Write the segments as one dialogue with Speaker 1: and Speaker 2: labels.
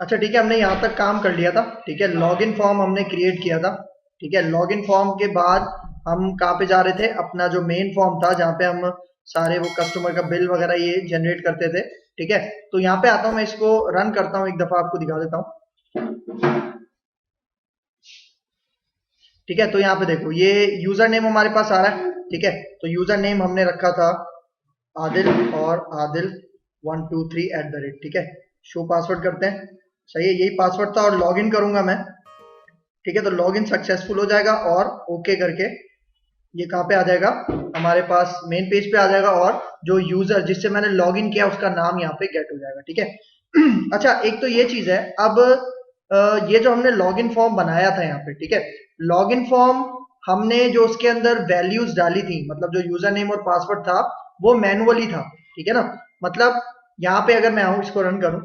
Speaker 1: अच्छा ठीक है, हमने यहाँ तक काम कर लिया था। ठीक है, लॉगिन फॉर्म हमने क्रिएट किया था। ठीक है, लॉगिन फॉर्म के बाद हम कहाँ पे जा रहे थे, अपना जो मेन फॉर्म था जहाँ पे हम सारे वो कस्टमर का बिल वगैरह ये जनरेट करते थे। ठीक है, तो यहाँ पे आता हूँ, मैं इसको रन करता हूँ, एक दफा आपको दिखा देता हूँ। ठीक है, तो यहाँ पे देखो ये यूजर नेम हमारे पास आ रहा है। ठीक है, तो यूजर नेम हमने रखा था आदिल, और आदिल 123 @। ठीक है, शो पासवर्ड करते हैं। सही है, यही पासवर्ड था और लॉगिन करूंगा मैं। ठीक है, तो लॉगिन सक्सेसफुल हो जाएगा और ओके करके ये कहाँ पे आ जाएगा, हमारे पास मेन पेज पे आ जाएगा, और जो यूजर जिससे मैंने लॉगिन किया उसका नाम यहाँ पे गेट हो जाएगा। ठीक है। अच्छा, एक तो ये चीज है। अब ये जो हमने लॉगिन फॉर्म बनाया था यहाँ पे, ठीक है, लॉगिन फॉर्म हमने जो उसके अंदर वैल्यूज डाली थी, मतलब जो यूजर नेम और पासवर्ड था वो मैनुअली था। ठीक है ना, मतलब यहाँ पे अगर मैं आऊं, इसको रन करूं,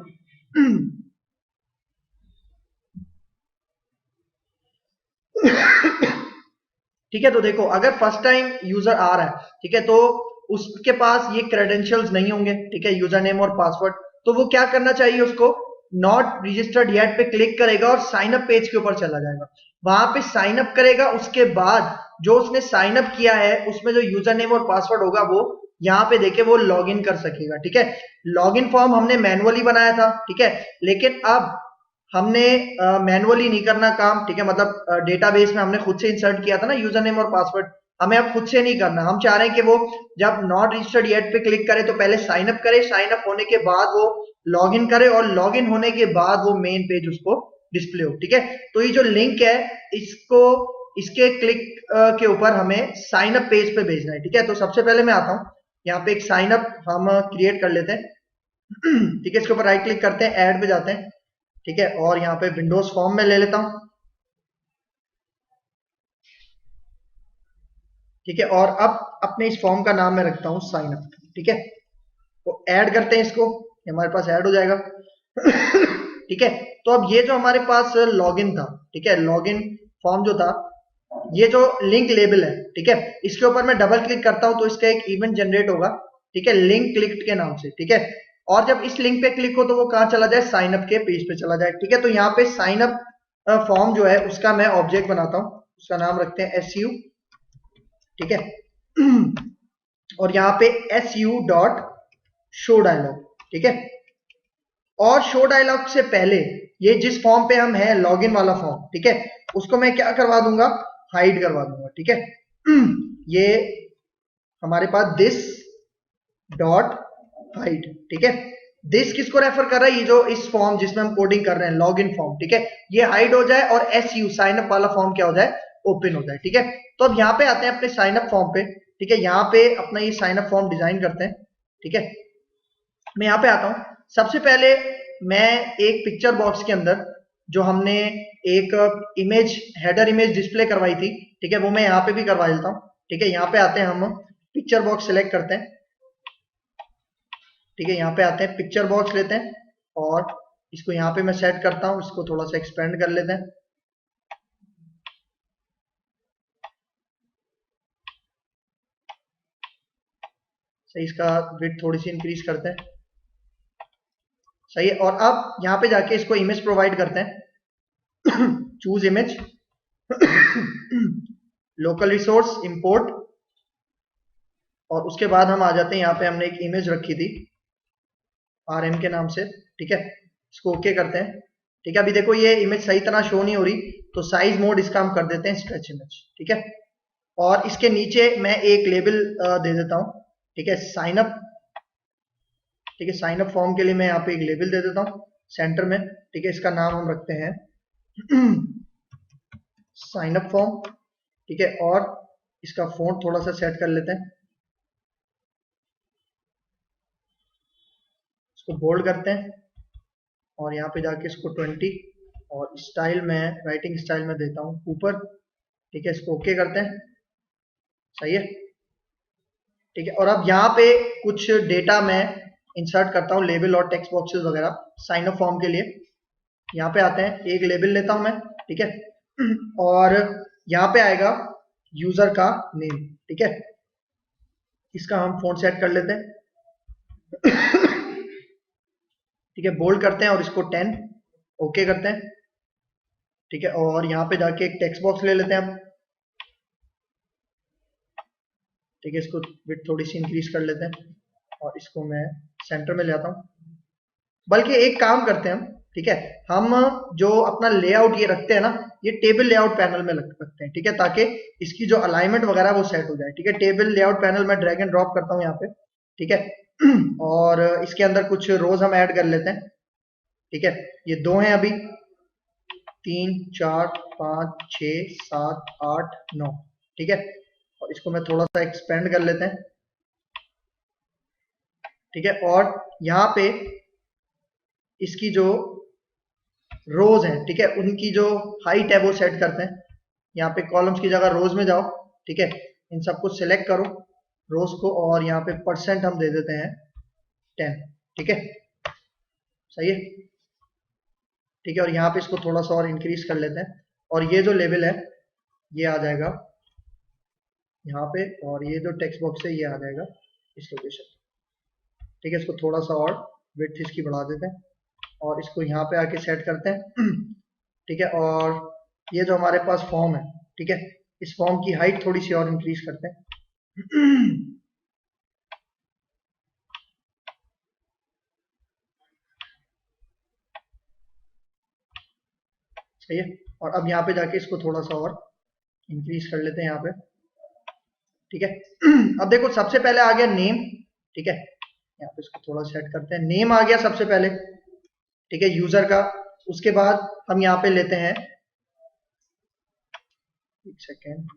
Speaker 1: ठीक है, तो देखो अगर फर्स्ट टाइम यूजर आ रहा है, ठीक है, तो उसके पास ये क्रेडेंशियल्स नहीं होंगे। ठीक है, यूजर नेम और पासवर्ड, तो वो क्या करना चाहिए, उसको नॉट रजिस्टर्ड येट पे क्लिक करेगा और साइन अप पेज के ऊपर चला जाएगा। वहां पे साइन अप करेगा, उसके बाद जो उसने साइन अप किया है उसमें जो यूजर नेम और पासवर्ड होगा वो यहाँ पे देके वो लॉग इन कर सकेगा। ठीक है, लॉगिन फॉर्म हमने मैनुअली बनाया था। ठीक है, लेकिन अब हमने मैनुअली नहीं करना काम। ठीक है, मतलब डेटाबेस में हमने खुद से इंसर्ट किया था ना यूजर नेम और पासवर्ड, हमें अब खुद से नहीं करना। हम चाह रहे हैं कि वो जब नॉट रजिस्टर्ड येट पे क्लिक करे तो पहले साइन अप करे, साइन अप होने के बाद वो लॉग इन करे, और लॉग इन होने के बाद वो मेन पेज उसको डिस्प्ले हो। ठीक है, तो ये जो लिंक है इसको, इसके क्लिक के ऊपर हमें साइन अप पेज पे भेजना है। ठीक है, तो सबसे पहले मैं आता हूँ, यहाँ पे एक साइन अप हम क्रिएट कर लेते हैं। ठीक है, इसके ऊपर राइट क्लिक करते हैं, ऐड पे जाते हैं। ठीक है, और यहाँ पे विंडोज फॉर्म में ले लेता हूं। ठीक है, और अब अपने इस फॉर्म का नाम मैं रखता हूं साइन अप। ठीक है, तो ऐड करते हैं इसको, ये हमारे पास ऐड हो जाएगा। ठीक है, तो अब ये जो हमारे पास लॉगिन था, ठीक है, लॉगिन फॉर्म जो था, ये जो लिंक लेबल है, ठीक है, इसके ऊपर मैं डबल क्लिक करता हूं तो इसका एक इवेंट जनरेट होगा। ठीक है, लिंक क्लिक्ड के नाम से। ठीक है, और जब इस लिंक पे क्लिक हो तो वो कहां चला जाए, साइन अप के पेज पे चला जाए। ठीक है, तो यहाँ पे साइन अप फॉर्म जो है उसका मैं ऑब्जेक्ट बनाता हूं, उसका नाम रखते हैं SU। ठीक है, और यहाँ पे SU डॉट शो डायलॉग। ठीक है, और शो डायलॉग से पहले ये जिस फॉर्म पे हम हैं, लॉगिन वाला फॉर्म, ठीक है, उसको मैं क्या करवा दूंगा, हाइड करवा दूंगा। ठीक है, ये हमारे पास दिस डॉट हाइड। ठीक है, दिस किसको रेफर कर रहा है, ये जो इस फॉर्म जिसमें हम कोडिंग कर रहे हैं लॉगिन फॉर्म। ठीक है, ये हाइड हो जाए और SU साइन अप वाला फॉर्म क्या हो जाए, ओपन हो जाए। ठीक है, तो अब यहाँ पे आते हैं अपने साइन अप फॉर्म पे। ठीक है, यहाँ पे अपना ये साइन अप फॉर्म डिजाइन करते हैं। ठीक है, मैं यहाँ पे आता हूँ। सबसे पहले मैं एक पिक्चर बॉक्स के अंदर जो हमने एक इमेज, हेडर इमेज डिस्प्ले करवाई थी, ठीक है, वो मैं यहाँ पे भी करवा देता हूँ। ठीक है, यहाँ पे आते हैं हम, पिक्चर बॉक्स सिलेक्ट करते हैं। ठीक है, यहाँ पे आते हैं, पिक्चर बॉक्स लेते हैं, और इसको यहाँ पे मैं सेट करता हूँ, इसको थोड़ा सा एक्सपेंड कर लेते हैं। सही, इसका विड्थ थोड़ी सी इंक्रीज करते हैं। सही है, और अब यहाँ पे जाके इसको इमेज प्रोवाइड करते हैं। Choose image, local resource import, और उसके बाद हम आ जाते हैं, यहाँ पे हमने एक इमेज रखी थी RM के नाम से। ठीक है, इसको ओके करते हैं। ठीक है, अभी देखो ये इमेज सही तरह शो नहीं हो रही, तो साइज मोड इसका हम कर देते हैं स्ट्रेच इमेज। ठीक है, और इसके नीचे मैं एक लेबल दे देता हूँ। ठीक है, साइन अप। ठीक है, साइन अप फॉर्म के लिए मैं यहाँ पे एक लेबल दे देता हूँ सेंटर में। ठीक है, इसका नाम हम रखते हैं साइन अप फॉर्म। ठीक है, और इसका फॉन्ट थोड़ा सा सेट कर लेते हैं, इसको बोल्ड करते हैं, और यहाँ पे जाके इसको 20, और स्टाइल में राइटिंग स्टाइल में देता हूँ ऊपर। ठीक है, इसको ओके करते हैं। सही है, ठीक है, और अब यहाँ पे कुछ डेटा मैं इंसर्ट करता हूँ, लेबल और टेक्स्ट बॉक्सेस वगैरह साइन अप फॉर्म के लिए। यहाँ पे आते हैं, एक लेबल लेता हूँ मैं। ठीक है, और यहाँ पे आएगा यूजर का नेम। ठीक है, इसका हम फॉन्ट सेट कर लेते हैं। ठीक है, बोल्ड करते हैं और इसको 10, ओके करते हैं, ठीक है। और यहाँ पे जाके एक टेक्स्ट बॉक्स ले लेते हैं हम, ठीक है। इसको विड्थ थोड़ी सी इंक्रीज कर लेते हैं और इसको मैं सेंटर में ले आता हूँ। बल्कि एक काम करते हैं हम, ठीक है, हम जो अपना लेआउट ये रखते हैं ना, ये टेबल लेआउट पैनल में रखते हैं, ठीक है, ताकि इसकी जो अलाइनमेंट वगैरह वो सेट हो जाए, ठीक है। टेबल लेआउट पैनल में ड्रैग एंड ड्रॉप करता हूँ यहाँ पे, ठीक है। और इसके अंदर कुछ रोज हम ऐड कर लेते हैं, ठीक है। ये 2 हैं अभी, 3 4 5 6 7 8 9, ठीक है। और इसको मैं थोड़ा सा एक्सपेंड कर लेते हैं, ठीक है। और यहाँ पे इसकी जो रोज हैं, ठीक है, उनकी जो हाइट है वो सेट करते हैं। यहाँ पे कॉलम्स की जगह रोज में जाओ, ठीक है, इन सबको सिलेक्ट करो रोज को, और यहाँ पे परसेंट हम दे देते हैं 10, ठीक है, सही है, ठीक है। और यहाँ पे इसको थोड़ा सा और इंक्रीज कर लेते हैं, और ये जो लेवल है ये आ जाएगा यहाँ पे, और ये जो टेक्स्ट बॉक्स है ये आ जाएगा इस लोकेशन, ठीक है। इसको थोड़ा सा और विड्थ इसकी बढ़ा देते हैं और इसको यहाँ पे आके सेट करते हैं, ठीक है। और ये जो हमारे पास फॉर्म है, ठीक है, इस फॉर्म की हाइट थोड़ी सी और इंक्रीज करते हैं, सही है। और अब यहाँ पे जाके इसको थोड़ा सा और इंक्रीज कर लेते हैं यहाँ पे, ठीक है। अब देखो सबसे पहले आ गया नेम, ठीक है, यहाँ पे इसको थोड़ा सेट करते हैं, नेम आ गया सबसे पहले, ठीक है, यूजर का। उसके बाद हम यहाँ पे लेते हैं, एक सेकेंड,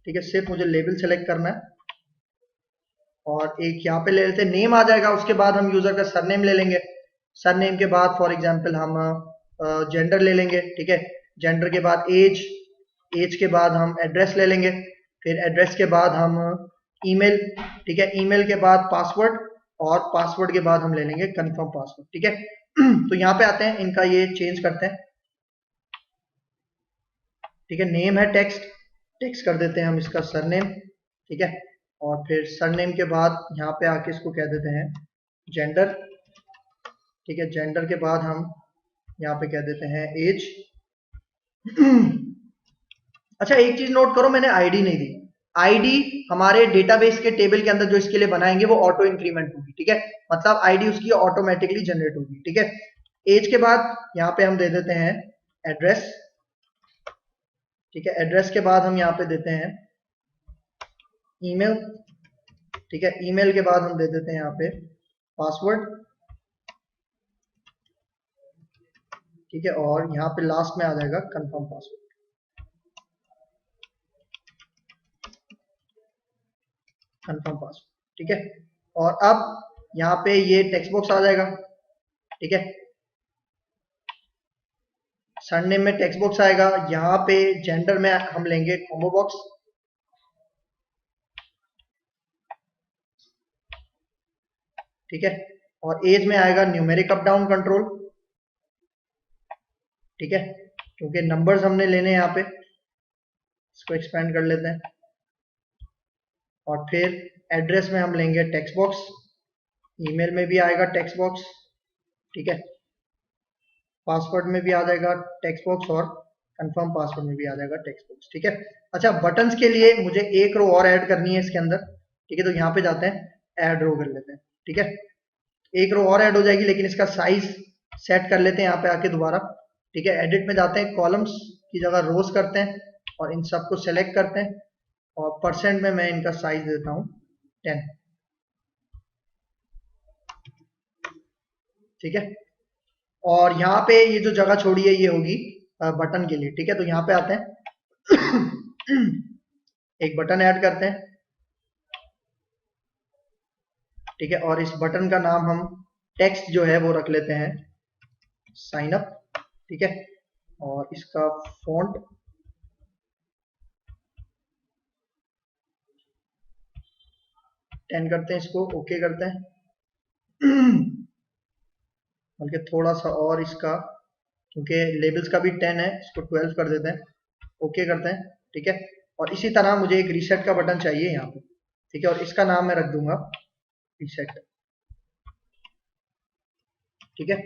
Speaker 1: ठीक है, सिर्फ मुझे लेबल सेलेक्ट करना है, और एक यहाँ पे ले लेते हैं, नेम आ जाएगा। उसके बाद हम यूजर का सरनेम ले लेंगे, सरनेम के बाद फॉर एग्जांपल हम जेंडर ले लेंगे, ठीक है, जेंडर के बाद एज, एज के बाद हम एड्रेस ले लेंगे, फिर एड्रेस के बाद हम ईमेल, ठीक है, ईमेल के बाद पासवर्ड, और पासवर्ड के बाद हम ले लेंगे कंफर्म पासवर्ड, ठीक है। तो यहाँ पे आते हैं, इनका ये चेंज करते हैं, ठीक है। नेम है टेक्स्ट, टेक्स्ट कर देते हैं हम इसका सरनेम, ठीक है। और फिर सरनेम के बाद यहाँ पे आके इसको कह देते हैं जेंडर, ठीक है। जेंडर के बाद हम यहाँ पे कह देते हैं एज। अच्छा एक चीज नोट करो, मैंने आईडी नहीं दी। आईडी हमारे डेटाबेस के टेबल के अंदर जो इसके लिए बनाएंगे वो ऑटो इंक्रीमेंट होगी, ठीक है, मतलब आईडी उसकी ऑटोमेटिकली जनरेट होगी, ठीक है। एज के बाद यहाँ पे हम दे देते हैं एड्रेस, ठीक है। एड्रेस के बाद हम यहाँ पे देते हैं ईमेल, ठीक है। ईमेल के बाद हम दे देते हैं यहाँ पे पासवर्ड, ठीक है। और यहाँ पे लास्ट में आ जाएगा कंफर्म पासवर्ड, कंफर्म पासवर्ड, ठीक है। और अब यहाँ पे ये टेक्स्ट बॉक्स आ जाएगा, ठीक है, सरनेम में टेक्स्ट बॉक्स आएगा। यहाँ पे जेंडर में हम लेंगे कॉम्बो बॉक्स, ठीक है। और एज में आएगा न्यूमेरिक अप डाउन कंट्रोल, ठीक है, क्योंकि नंबर्स हमने लेने हैं यहाँ पे, इसको एक्सपेंड कर लेते हैं। और फिर एड्रेस में हम लेंगे टेक्स्ट बॉक्स, ईमेल में भी आएगा टेक्स्ट बॉक्स, ठीक है, पासवर्ड में भी आ जाएगा टेक्स्ट बॉक्स, और कंफर्म पासवर्ड में भी आ जाएगा टेक्स्ट बॉक्स, ठीक है। अच्छा बटन्स के लिए मुझे एक रो और ऐड करनी है इसके अंदर, ठीक है, तो यहाँ पे जाते हैं, ऐड रो कर लेते हैं, ठीक है। एक रो और ऐड हो जाएगी, लेकिन इसका साइज सेट कर लेते हैं यहाँ पे आके दोबारा, ठीक है। एडिट में जाते हैं, कॉलम्स की जगह रोज करते हैं, और इन सबको सेलेक्ट करते हैं, और परसेंट में मैं इनका साइज देता हूँ 10, ठीक है। और यहाँ पे ये जो जगह छोड़ी है ये होगी बटन के लिए, ठीक है। तो यहाँ पे आते हैं, एक बटन ऐड करते हैं, ठीक है। और इस बटन का नाम हम टेक्स्ट जो है वो रख लेते हैं साइन अप, ठीक है। और इसका फॉन्ट टेन करते हैं, इसको ओके करते हैं, बल्कि थोड़ा सा और इसका, क्योंकि लेबल्स का भी 10 है, इसको 12 कर देते हैं, ओके करते हैं, ठीक है। और इसी तरह मुझे एक रीसेट का बटन चाहिए यहाँ पे, ठीक है, और इसका नाम मैं रख दूंगा रीसेट, ठीक है।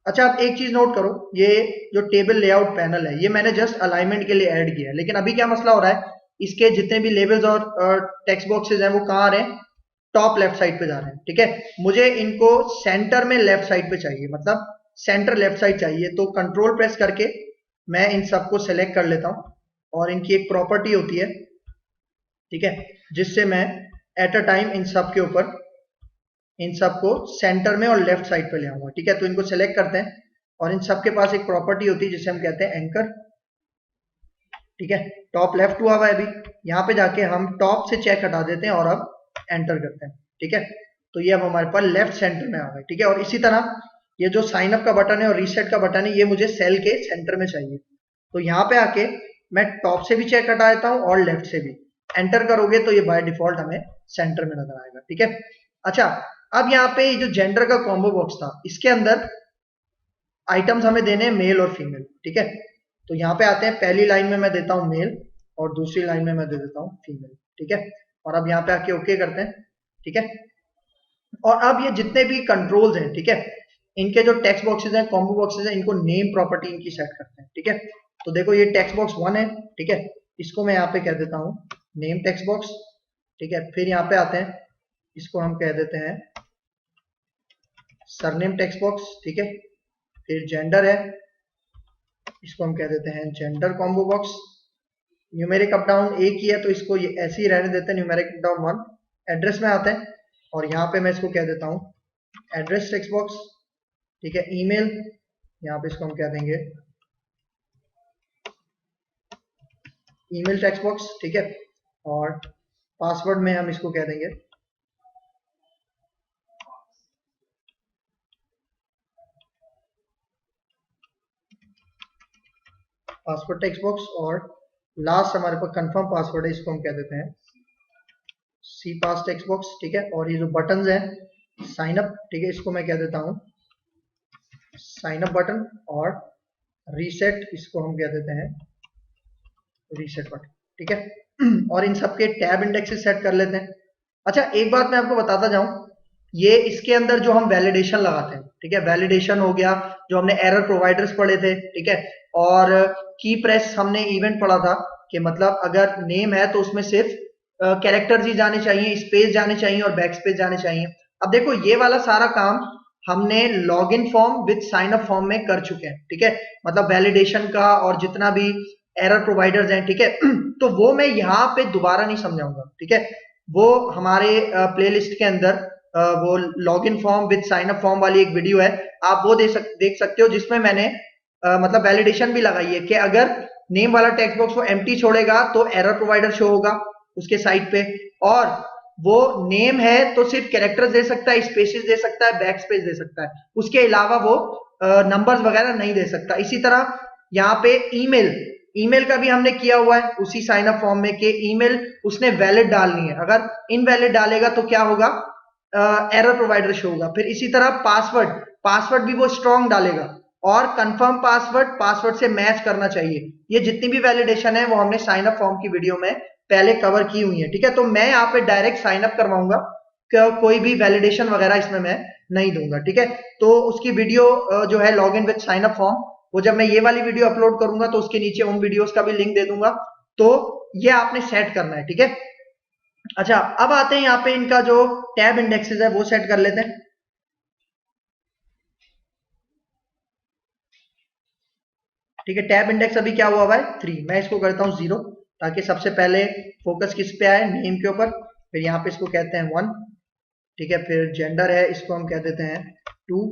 Speaker 1: अच्छा, आप एक चीज नोट करो, ये जो टेबल लेआउट पैनल है ये मैंने जस्ट अलाइनमेंट के लिए ऐड किया है, लेकिन अभी क्या मसला हो रहा है, इसके जितने भी लेबल्स और टेक्स्ट बॉक्सेस हैं वो कहाँ आ रहे हैं, टॉप लेफ्ट साइड पे जा रहे हैं। ठीक है, मुझे इनको सेंटर में लेफ्ट साइड पे चाहिए, मतलब सेंटर लेफ्ट साइड चाहिए। तो कंट्रोल प्रेस करके मैं इन सबको सेलेक्ट कर लेता हूं, और इनकी एक प्रॉपर्टी होती है, ठीक है, जिससे मैं एट अ टाइम इन सब के ऊपर इन सबको सेंटर में और लेफ्ट साइड पे ले आऊंगा। ठीक है, तो इनको सेलेक्ट करते हैं, और इन सब के पास एक प्रॉपर्टी होती है जिसे हम कहते हैं एंकर। ठीक है, टॉप लेफ्ट हुआ हुआ है अभी, यहाँ पे जाके हम टॉप से चेक हटा देते हैं और अब एंटर करते हैं। ठीक है, तो ये अब हमारे पास लेफ्ट सेंटर में आ गए। ठीक है, और इसी तरह ये जो साइन अप का बटन है और रीसेट का बटन है ये मुझे सेल के सेंटर में चाहिए। तो यहाँ पे आके मैं टॉप से भी चेक हटा देता हूँ और लेफ्ट से भी। एंटर करोगे तो ये बाय डिफॉल्ट हमें सेंटर में नजर आएगा। ठीक है, अच्छा, अब यहाँ पे जो जेंडर का कॉम्बो बॉक्स था इसके अंदर आइटम्स हमें देने हैं मेल और फीमेल। ठीक है, तो यहाँ पे आते हैं, पहली लाइन में मैं देता हूँ मेल और दूसरी लाइन में मैं दे देता हूँ फीमेल। ठीक है, और अब यहाँ पे आके ओके करते हैं। ठीक है, और अब ये जितने भी कंट्रोल्स हैं, ठीक है, इनके जो टेक्स्ट बॉक्सेस हैं, कॉम्बो बॉक्सेस हैं, इनको नेम प्रॉपर्टी इनकी सेट करते हैं। ठीक है, तो देखो ये टेक्स्ट बॉक्स 1 है। ठीक है, इसको मैं यहाँ पे कह देता हूँ नेम टेक्स्ट बॉक्स। ठीक है, फिर यहाँ पे आते हैं, इसको हम कह देते हैं सरनेम टेक्स्ट बॉक्स। ठीक है, फिर जेंडर है, इसको हम कह देते हैं gender combo box. Numeric up down एक ही है तो इसको ये ऐसे ही रहने देते हैं, न्यूमेरिक अप डाउन 1। एड्रेस में आते हैं, और यहाँ पे मैं इसको कह देता हूँ एड्रेस टेक्स्ट बॉक्स। ठीक है, ईमेल, यहाँ पे इसको हम कह देंगे ईमेल टेक्स्ट बॉक्स। ठीक है, और पासवर्ड में हम इसको कह देंगे पासवर्ड टेक्स्ट बॉक्स, और लास्ट हमारे पास कंफर्म पासवर्ड है, इसको हम कह देते हैं सी पास टेक्स्ट बॉक्स। ठीक है, और ये जो बटन हैं साइन अप, ठीक है, इसको मैं कह देता हूँ साइन अप बटन, और रीसेट इसको हम कह देते हैं रीसेट बटन। ठीक है, और इन सबके टैब इंडेक्सेस सेट कर लेते हैं। अच्छा, एक बात मैं आपको बताता जाऊं, ये इसके अंदर जो हम वैलिडेशन लगाते हैं, ठीक है, वैलिडेशन हो गया, जो हमने एरर प्रोवाइडर्स पढ़े थे। ठीक है, और की प्रेस हमने इवेंट पढ़ा था कि मतलब अगर नेम है तो उसमें सिर्फ कैरेक्टर्स ही जाने चाहिए, स्पेस जाने चाहिए और बैक स्पेस जाने चाहिए। अब देखो ये वाला सारा काम हमने login form with sign up form में कर चुके हैं। ठीक है, मतलब वैलिडेशन का और जितना भी एरर प्रोवाइडर्स हैं, ठीक है, तो वो मैं यहाँ पे दोबारा नहीं समझाऊंगा। ठीक है, वो हमारे प्लेलिस्ट के अंदर वो login form with sign up form वाली एक वीडियो है, आप वो देख सकते हो, जिसमें मैंने मतलब वैलिडेशन भी लगाई है कि अगर नेम वाला टेक्स्ट बॉक्स वो एम्प्टी छोड़ेगा तो एरर प्रोवाइडर शो होगा उसके साइड पे, और वो नेम है तो सिर्फ कैरेक्टर्स दे सकता है, स्पेसेस दे सकता है, बैक स्पेस दे सकता है, उसके अलावा वो नंबर्स वगैरह नहीं दे सकता। इसी तरह यहाँ पे ईमेल का भी हमने किया हुआ है उसी साइन अप फॉर्म में कि ईमेल उसने वैलिड डालनी है, अगर इनवैलिड डालेगा तो क्या होगा, एरर प्रोवाइडर शो होगा। फिर इसी तरह पासवर्ड भी वो स्ट्रॉन्ग डालेगा, और कंफर्म पासवर्ड से मैच करना चाहिए। ये जितनी भी वैलिडेशन है वो हमने साइन अप फॉर्म की वीडियो में पहले कवर की हुई है। ठीक है, तो मैं यहाँ पे डायरेक्ट साइन अप करवाऊंगा, कोई भी वैलिडेशन वगैरह इसमें मैं नहीं दूंगा। ठीक है, तो उसकी वीडियो जो है log in with sign up form, वो जब मैं ये वाली वीडियो अपलोड करूंगा तो उसके नीचे उन वीडियोस का भी लिंक दे दूंगा, तो ये आपने सेट करना है। ठीक है, अच्छा, अब आते हैं यहाँ पे इनका जो टैब इंडेक्सेस है वो सेट कर लेते हैं। ठीक है, टैब इंडेक्स अभी क्या हुआ है 3, मैं इसको करता हूँ 0, ताकि सबसे पहले फोकस किस पे आए, नेम के ऊपर। फिर यहाँ पे इसको कहते हैं 1। ठीक है, फिर जेंडर है, इसको हम कह देते हैं 2।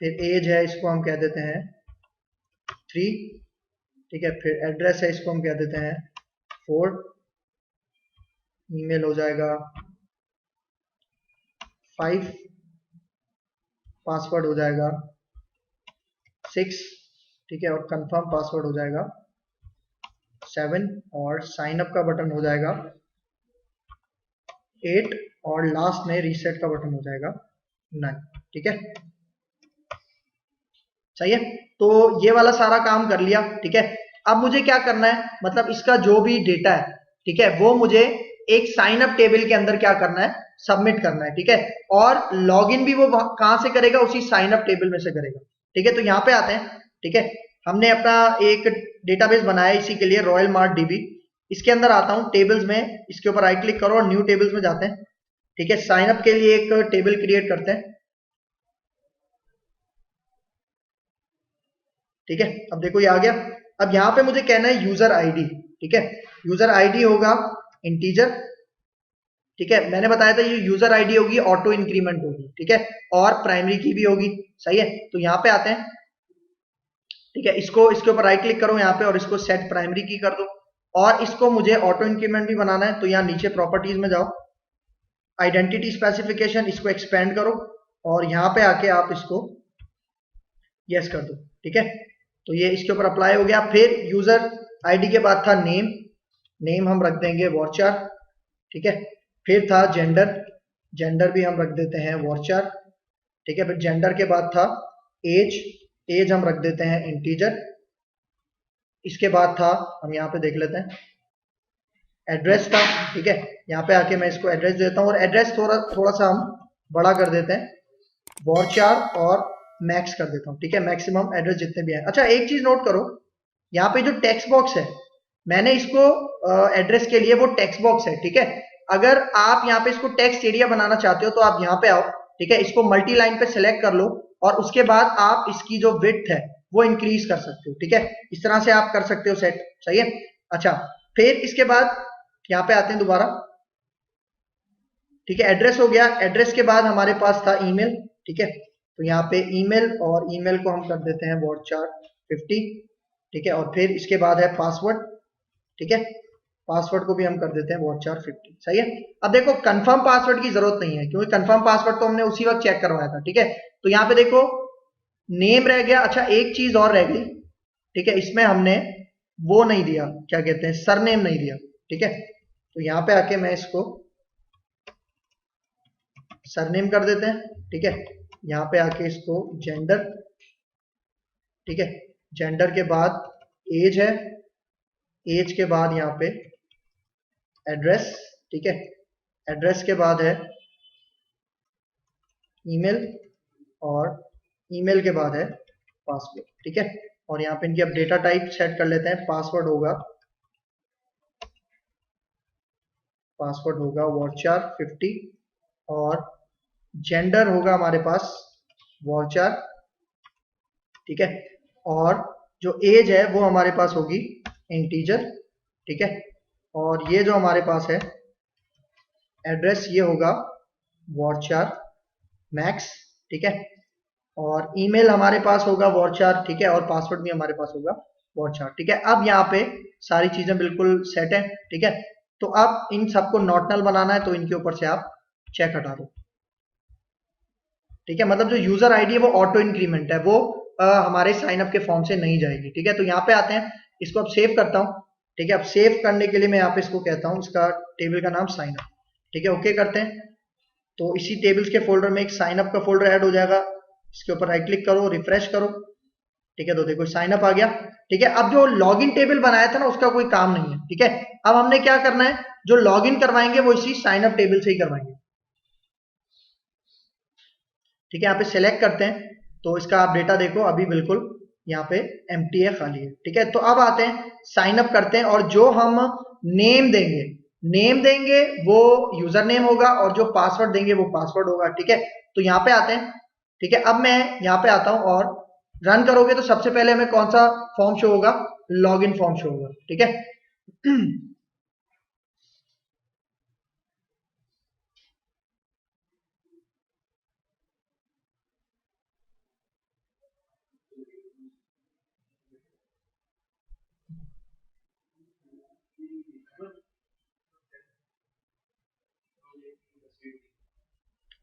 Speaker 1: फिर एज है, इसको हम कह देते हैं 3। ठीक है, फिर एड्रेस है, इसको हम कह देते हैं 4। ईमेल हो जाएगा 5। पासवर्ड हो जाएगा 6। ठीक है, और कंफर्म पासवर्ड हो जाएगा 7, और साइन अप का बटन हो जाएगा 8, और लास्ट में रीसेट का बटन हो जाएगा 9। ठीक है, सही है, तो ये वाला सारा काम कर लिया। ठीक है, अब मुझे क्या करना है, मतलब इसका जो भी डेटा है, ठीक है, वो मुझे एक साइन अप टेबल के अंदर क्या करना है, सबमिट करना है, ठीक है। और लॉगिन भी वो कहां से करेगा, उसी साइन अप टेबल में से करेगा, ठीक है। तो यहाँ पे आते हैं, ठीक है। हमने अपना एक डेटाबेस बनाया इसी के लिए, रॉयल मार्ट डीबी। इसके अंदर आता हूं टेबल्स में, इसके ऊपर राइट क्लिक करो और न्यू टेबल्स में जाते हैं, ठीक है। साइन अप के लिए एक टेबल क्रिएट करते हैं, ठीक है। अब देखो ये आ गया। अब यहाँ पे मुझे कहना है यूजर आईडी, ठीक है। यूजर आईडी होगा इंटीजर, ठीक है। मैंने बताया था ये यूजर आईडी होगी ऑटो इंक्रीमेंट होगी, ठीक है। और प्राइमरी की भी होगी, सही है। तो यहाँ पे आते हैं, ठीक है। इसको इसके ऊपर राइट क्लिक करो यहाँ पे और इसको सेट प्राइमरी की कर दो। और इसको मुझे ऑटो इंक्रीमेंट भी बनाना है, तो यहाँ नीचे प्रॉपर्टीज में जाओ, आइडेंटिटी स्पेसिफिकेशन, इसको एक्सपेंड करो और यहाँ पे आके आप इसको यस कर दो, ठीक है। तो ये इसके ऊपर अप्लाई हो गया। फिर यूजर आईडी के बाद था नेम, नेम हम रख देंगे वॉरचार, ठीक है। फिर था जेंडर, जेंडर भी हम रख देते हैं वॉरचार, ठीक है। फिर जेंडर के बाद था एज, एज हम रख देते हैं इंटीजर। इसके बाद था, हम यहाँ पे देख लेते हैं, एड्रेस था, ठीक है। यहाँ पे आके मैं इसको एड्रेस देता हूँ और एड्रेस थोड़ा सा हम बड़ा कर देते हैं, वॉरचार और मैक्स कर देता हूँ, ठीक है। मैक्सिमम एड्रेस जितने भी हैं। अच्छा एक चीज नोट करो, यहाँ पे जो टेक्स्ट बॉक्स है, मैंने इसको एड्रेस के लिए वो टेक्स्ट बॉक्स है, ठीक है। अगर आप यहाँ पे इसको टेक्स्ट एरिया बनाना चाहते हो तो आप यहाँ पे आओ, ठीक है। इसको मल्टी लाइन पे सिलेक्ट कर लो और उसके बाद आप इसकी जो विड्थ है वो इंक्रीज कर सकते हो, ठीक है। इस तरह से आप कर सकते हो सेट, सही है। अच्छा फिर इसके बाद यहाँ पे आते हैं दोबारा, ठीक है। एड्रेस हो गया। एड्रेस के बाद हमारे पास था ईमेल, ठीक है। तो यहाँ पे ईमेल, और ईमेल को हम कर देते हैं वॉरचार 50, ठीक है। और फिर इसके बाद है पासवर्ड, ठीक है। पासवर्ड को भी हम कर देते हैं वॉरचार 50, सही है। अब देखो कंफर्म पासवर्ड की जरूरत नहीं है, क्योंकि कंफर्म पासवर्ड तो हमने उसी वक्त चेक करवाया था, ठीक है। तो यहाँ पे देखो नेम रह गया। अच्छा एक चीज और रह गई, ठीक है। इसमें हमने वो नहीं दिया, क्या कहते हैं, सरनेम नहीं दिया, ठीक है। तो यहाँ पे आके मैं इसको सरनेम कर देते हैं, ठीक है। यहाँ पे आके इसको जेंडर, ठीक है। जेंडर के बाद एज है, एज के बाद यहाँ पे एड्रेस, ठीक है। एड्रेस के बाद है ईमेल और ईमेल के बाद है पासवर्ड, ठीक है। और यहाँ पे इनकी अब डेटा टाइप सेट कर लेते हैं। पासवर्ड होगा वॉरचार 50 और जेंडर होगा हमारे पास वॉरचार, ठीक है। और जो एज है वो हमारे पास होगी इंटीजर, ठीक है। और ये जो हमारे पास है एड्रेस, ये होगा वॉरचार मैक्स, ठीक है। और ईमेल हमारे पास होगा वॉरचार, ठीक है। और पासवर्ड भी हमारे पास होगा वॉरचार, ठीक है। अब यहाँ पे सारी चीजें बिल्कुल सेट है, ठीक है। तो अब इन सबको नॉट नल बनाना है, तो इनके ऊपर से आप चेक हटा दो, ठीक है। मतलब जो यूजर आईडी है वो ऑटो इंक्रीमेंट है, वो हमारे साइन अप के फॉर्म से नहीं जाएगी, ठीक है। तो यहाँ पे आते हैं, इसको अब सेव करता हूँ, ठीक है। अब सेव करने के लिए मैं यहाँ पे इसको कहता हूँ, इसका टेबल का नाम साइन अप, ठीक है। ओके करते हैं। तो इसी टेबल्स के फोल्डर में एक साइन अप का फोल्डर ऐड हो जाएगा। इसके ऊपर राइट क्लिक करो, रिफ्रेश करो, ठीक है। तो देखो साइन अप आ गया, ठीक है। अब जो लॉगिन टेबल बनाया था ना, उसका कोई काम नहीं है, ठीक है। अब हमने क्या करना है, जो लॉगिन करवाएंगे वो इसी साइन अप टेबल से ही करवाएंगे, ठीक है। यहाँ पे सिलेक्ट करते हैं, तो इसका आप डेटा देखो अभी बिल्कुल यहाँ पे एम्प्टी है, खाली है, ठीक है। तो अब आते हैं साइन अप करते हैं, और जो हम नेम देंगे वो यूजर नेम होगा और जो पासवर्ड देंगे वो पासवर्ड होगा, ठीक है। तो यहाँ पे आते हैं, ठीक है। अब मैं यहाँ पे आता हूँ और रन करोगे तो सबसे पहले हमें कौन सा फॉर्म शो होगा, लॉगिन फॉर्म शो होगा, ठीक है।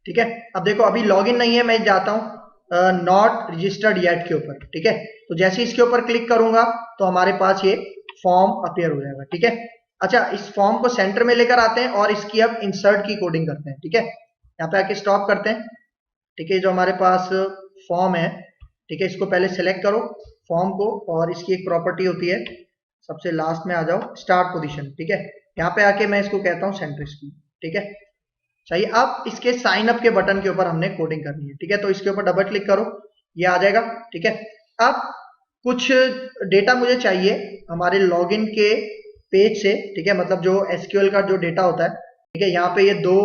Speaker 1: ठीक है। अब देखो अभी लॉगिन नहीं है, मैं जाता हूं नॉट रजिस्टर्ड येट के ऊपर, ठीक है। तो जैसे इसके ऊपर क्लिक करूंगा तो हमारे पास ये फॉर्म अपीयर हो जाएगा, ठीक है। अच्छा इस फॉर्म को सेंटर में लेकर आते हैं और इसकी अब इंसर्ट की कोडिंग करते हैं, ठीक है। यहाँ पे आके स्टॉप करते हैं, ठीक है। जो हमारे पास फॉर्म है, ठीक है, इसको पहले सेलेक्ट करो फॉर्म को, और इसकी एक प्रॉपर्टी होती है, सबसे लास्ट में आ जाओ, स्टार्ट पोजीशन, ठीक है। यहाँ पे आके मैं इसको कहता हूँ सेंटर स्क्रीन, ठीक है। चाहिए। अब इसके साइन अप के बटन के ऊपर हमने कोडिंग करनी है, ठीक है। तो इसके ऊपर डबल क्लिक करो, ये आ जाएगा, ठीक है। अब कुछ डेटा मुझे चाहिए हमारे लॉगिन के पेज से, ठीक है, मतलब जो एसक्यूएल का जो डेटा होता है, ठीक है। यहाँ पे ये दो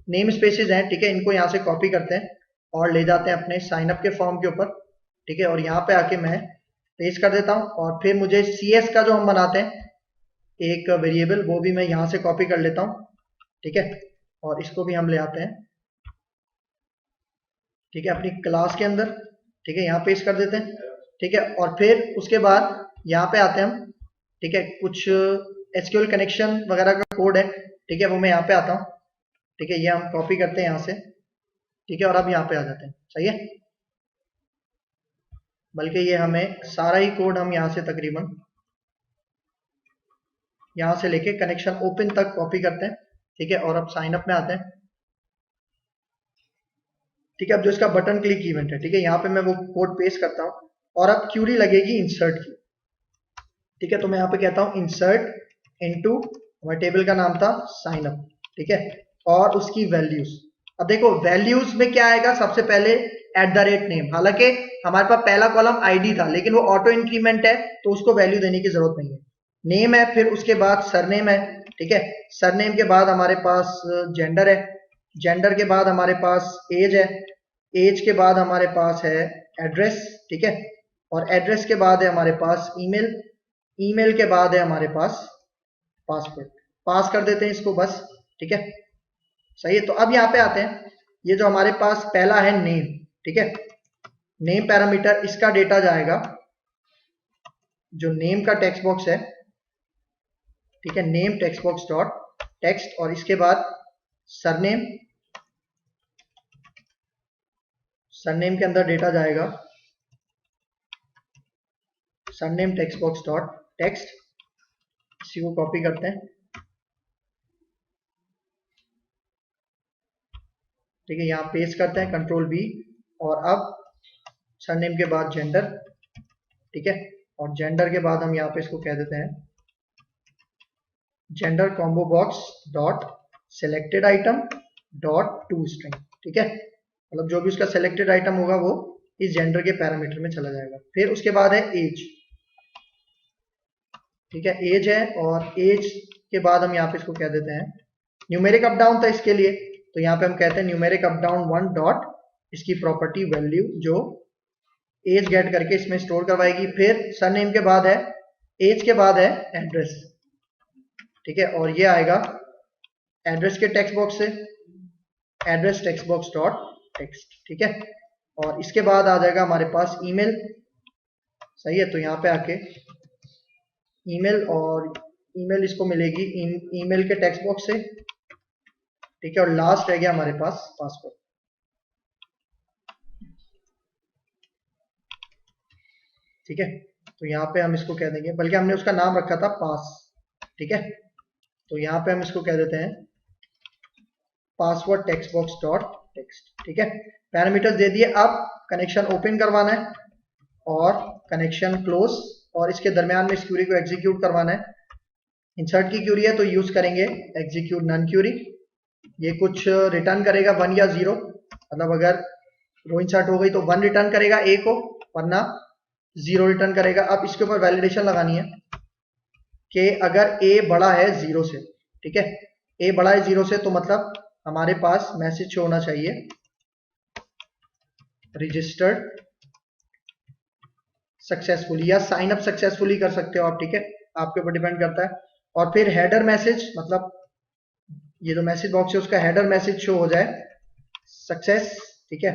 Speaker 1: नेम स्पेसेस हैं, ठीक है, इनको यहाँ से कॉपी करते हैं और ले जाते हैं अपने साइन अप के फॉर्म के ऊपर, ठीक है। और यहाँ पे आके मैं पेस्ट कर देता हूँ और फिर मुझे CS का जो हम बनाते हैं एक वेरिएबल, वो भी मैं यहाँ से कॉपी कर लेता हूँ, ठीक है। और इसको भी हम ले आते हैं, ठीक है, अपनी क्लास के अंदर, ठीक है, यहाँ पेस्ट कर देते हैं, ठीक है। और फिर उसके बाद यहाँ पे आते हैं हम, ठीक है, कुछ SQL कनेक्शन वगैरह का कोड है, ठीक है, वो मैं यहाँ पे आता हूँ, ठीक है, ये हम कॉपी करते हैं यहाँ से, ठीक है। और अब यहाँ पे आ जाते हैं, सही है। बल्कि ये हमें सारा ही कोड हम यहाँ से तकरीबन यहाँ से लेके कनेक्शन ओपन तक कॉपी करते हैं, ठीक है। और अब साइन अप में आते हैं, ठीक है। अब जो इसका बटन क्लिक इवेंट है, ठीक है, यहाँ पे मैं वो कोड पेस्ट करता हूँ और अब क्यूरी लगेगी इंसर्ट की, ठीक है। तो मैं यहाँ पे कहता हूँ इंसर्ट इनटू, हमारे टेबल का नाम था साइन अप, ठीक है, और उसकी वैल्यूज। अब देखो वैल्यूज में क्या आएगा, सबसे पहले @नेम, हालांकि हमारे पास पहला कॉलम आईडी था लेकिन वो ऑटो इंक्रीमेंट है तो उसको वैल्यू देने की जरूरत नहीं है। नेम है, फिर उसके बाद सरनेम है, ठीक है, सरनेम के बाद हमारे पास जेंडर है, जेंडर के बाद हमारे पास एज है, एज के बाद हमारे पास है एड्रेस, ठीक है, और एड्रेस के बाद है हमारे पास ईमेल, ईमेल के बाद है हमारे पास पासवर्ड। पास कर देते हैं इसको बस, ठीक है, सही है। तो अब यहाँ पे आते हैं, ये जो हमारे पास पहला है नेम, ठीक है, नेम पैरामीटर, इसका डेटा जाएगा जो नेम का टेक्स्ट बॉक्स है, ठीक है, name text box dot text, और इसके बाद सरनेम, सरनेम के अंदर डेटा जाएगा surname text box dot text, इसी को कॉपी करते हैं, ठीक है, यहाँ पेस्ट करते हैं Ctrl+V, और अब सरनेम के बाद जेंडर, ठीक है, और जेंडर के बाद हम यहाँ पे इसको कह देते हैं gender combo box dot selected item dot to string, ठीक है, मतलब जो भी उसका सिलेक्टेड आइटम होगा वो इस जेंडर के पैरामीटर में चला जाएगा। फिर उसके बाद है एज, ठीक है, एज है, और एज के बाद हम यहाँ पे इसको कह देते हैं न्यूमेरिक अप डाउन था इसके लिए, तो यहाँ पे हम कहते हैं न्यूमेरिक अप डाउन 1 डॉट इसकी प्रॉपर्टी वैल्यू जो एज गेट करके इसमें स्टोर करवाएगी। फिर सरनेम के बाद है, एज के बाद है एड्रेस, ठीक है, और ये आएगा एड्रेस के टेक्स्ट बॉक्स से address text box dot text, ठीक है, और इसके बाद आ जाएगा हमारे पास ईमेल, सही है। तो यहाँ पे आके ईमेल, और ईमेल इसको मिलेगी ईमेल के टेक्स्ट बॉक्स से, ठीक है, और लास्ट रह गया हमारे पास पासवर्ड, ठीक है। तो यहाँ पे हम इसको कह देंगे, बल्कि हमने उसका नाम रखा था पास, ठीक है, तो यहाँ पे हम इसको कह देते हैं password text box dot text, ठीक है, पैरामीटर्स दे दिए। अब कनेक्शन ओपन करवाना है और कनेक्शन क्लोज, और इसके दरमियान में इस क्यूरी को एग्जीक्यूट करवाना है। इंसर्ट की क्यूरी है तो यूज करेंगे एग्जीक्यूट नन क्यूरी, ये कुछ रिटर्न करेगा 1 या 0, मतलब अगर रो इंसर्ट हो गई तो 1 रिटर्न करेगा ए को, वरना 0 रिटर्न करेगा। अब इसके ऊपर वैलिडेशन लगानी है कि अगर ए बड़ा है 0 से, ठीक है, ए बड़ा है 0 से, तो मतलब हमारे पास मैसेज शो होना चाहिए रजिस्टर्ड सक्सेसफुली, या साइन अप सक्सेसफुली कर सकते हो आप, ठीक है, आपके ऊपर डिपेंड करता है। और फिर हेडर मैसेज, मतलब ये जो मैसेज बॉक्स है उसका हेडर मैसेज शो हो जाए सक्सेस, ठीक है,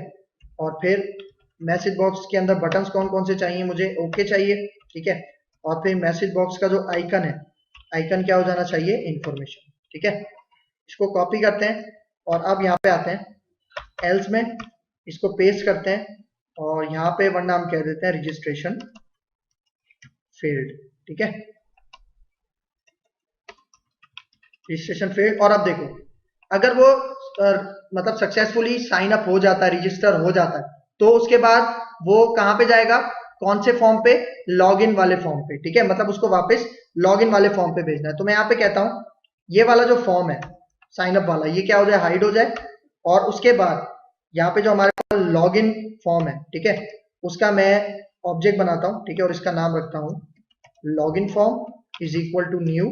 Speaker 1: और फिर मैसेज बॉक्स के अंदर बटन्स कौन कौन से चाहिए, मुझे ओके चाहिए, ठीक है, और फिर मैसेज बॉक्स का जो आइकन है, आइकन क्या हो जाना चाहिए, इंफॉर्मेशन, ठीक है। इसको कॉपी करते हैं और अब यहाँ पे आते हैं एल्स में, इसको पेस्ट करते हैं और यहाँ पे वरना हम कह देते हैं रजिस्ट्रेशन फेल्ड, ठीक है, रजिस्ट्रेशन फेल्ड। और अब देखो अगर वो मतलब सक्सेसफुली साइन अप हो जाता है, रजिस्टर हो जाता है, तो उसके बाद वो कहां पे जाएगा, कौन से फॉर्म पे, लॉगिन वाले फॉर्म पे, ठीक है, मतलब उसको वापस लॉगिन वाले फॉर्म पे भेजना है। तो मैं यहाँ पे कहता हूं ये वाला जो फॉर्म है, साइन अप वाला, ये क्या हो जाए, हाइड हो जाए। और उसके बाद यहाँ पे जो हमारे पास लॉग इन फॉर्म है, ठीक है, उसका मैं ऑब्जेक्ट बनाता हूँ, ठीक है, और इसका नाम रखता हूँ log in form is equal to new,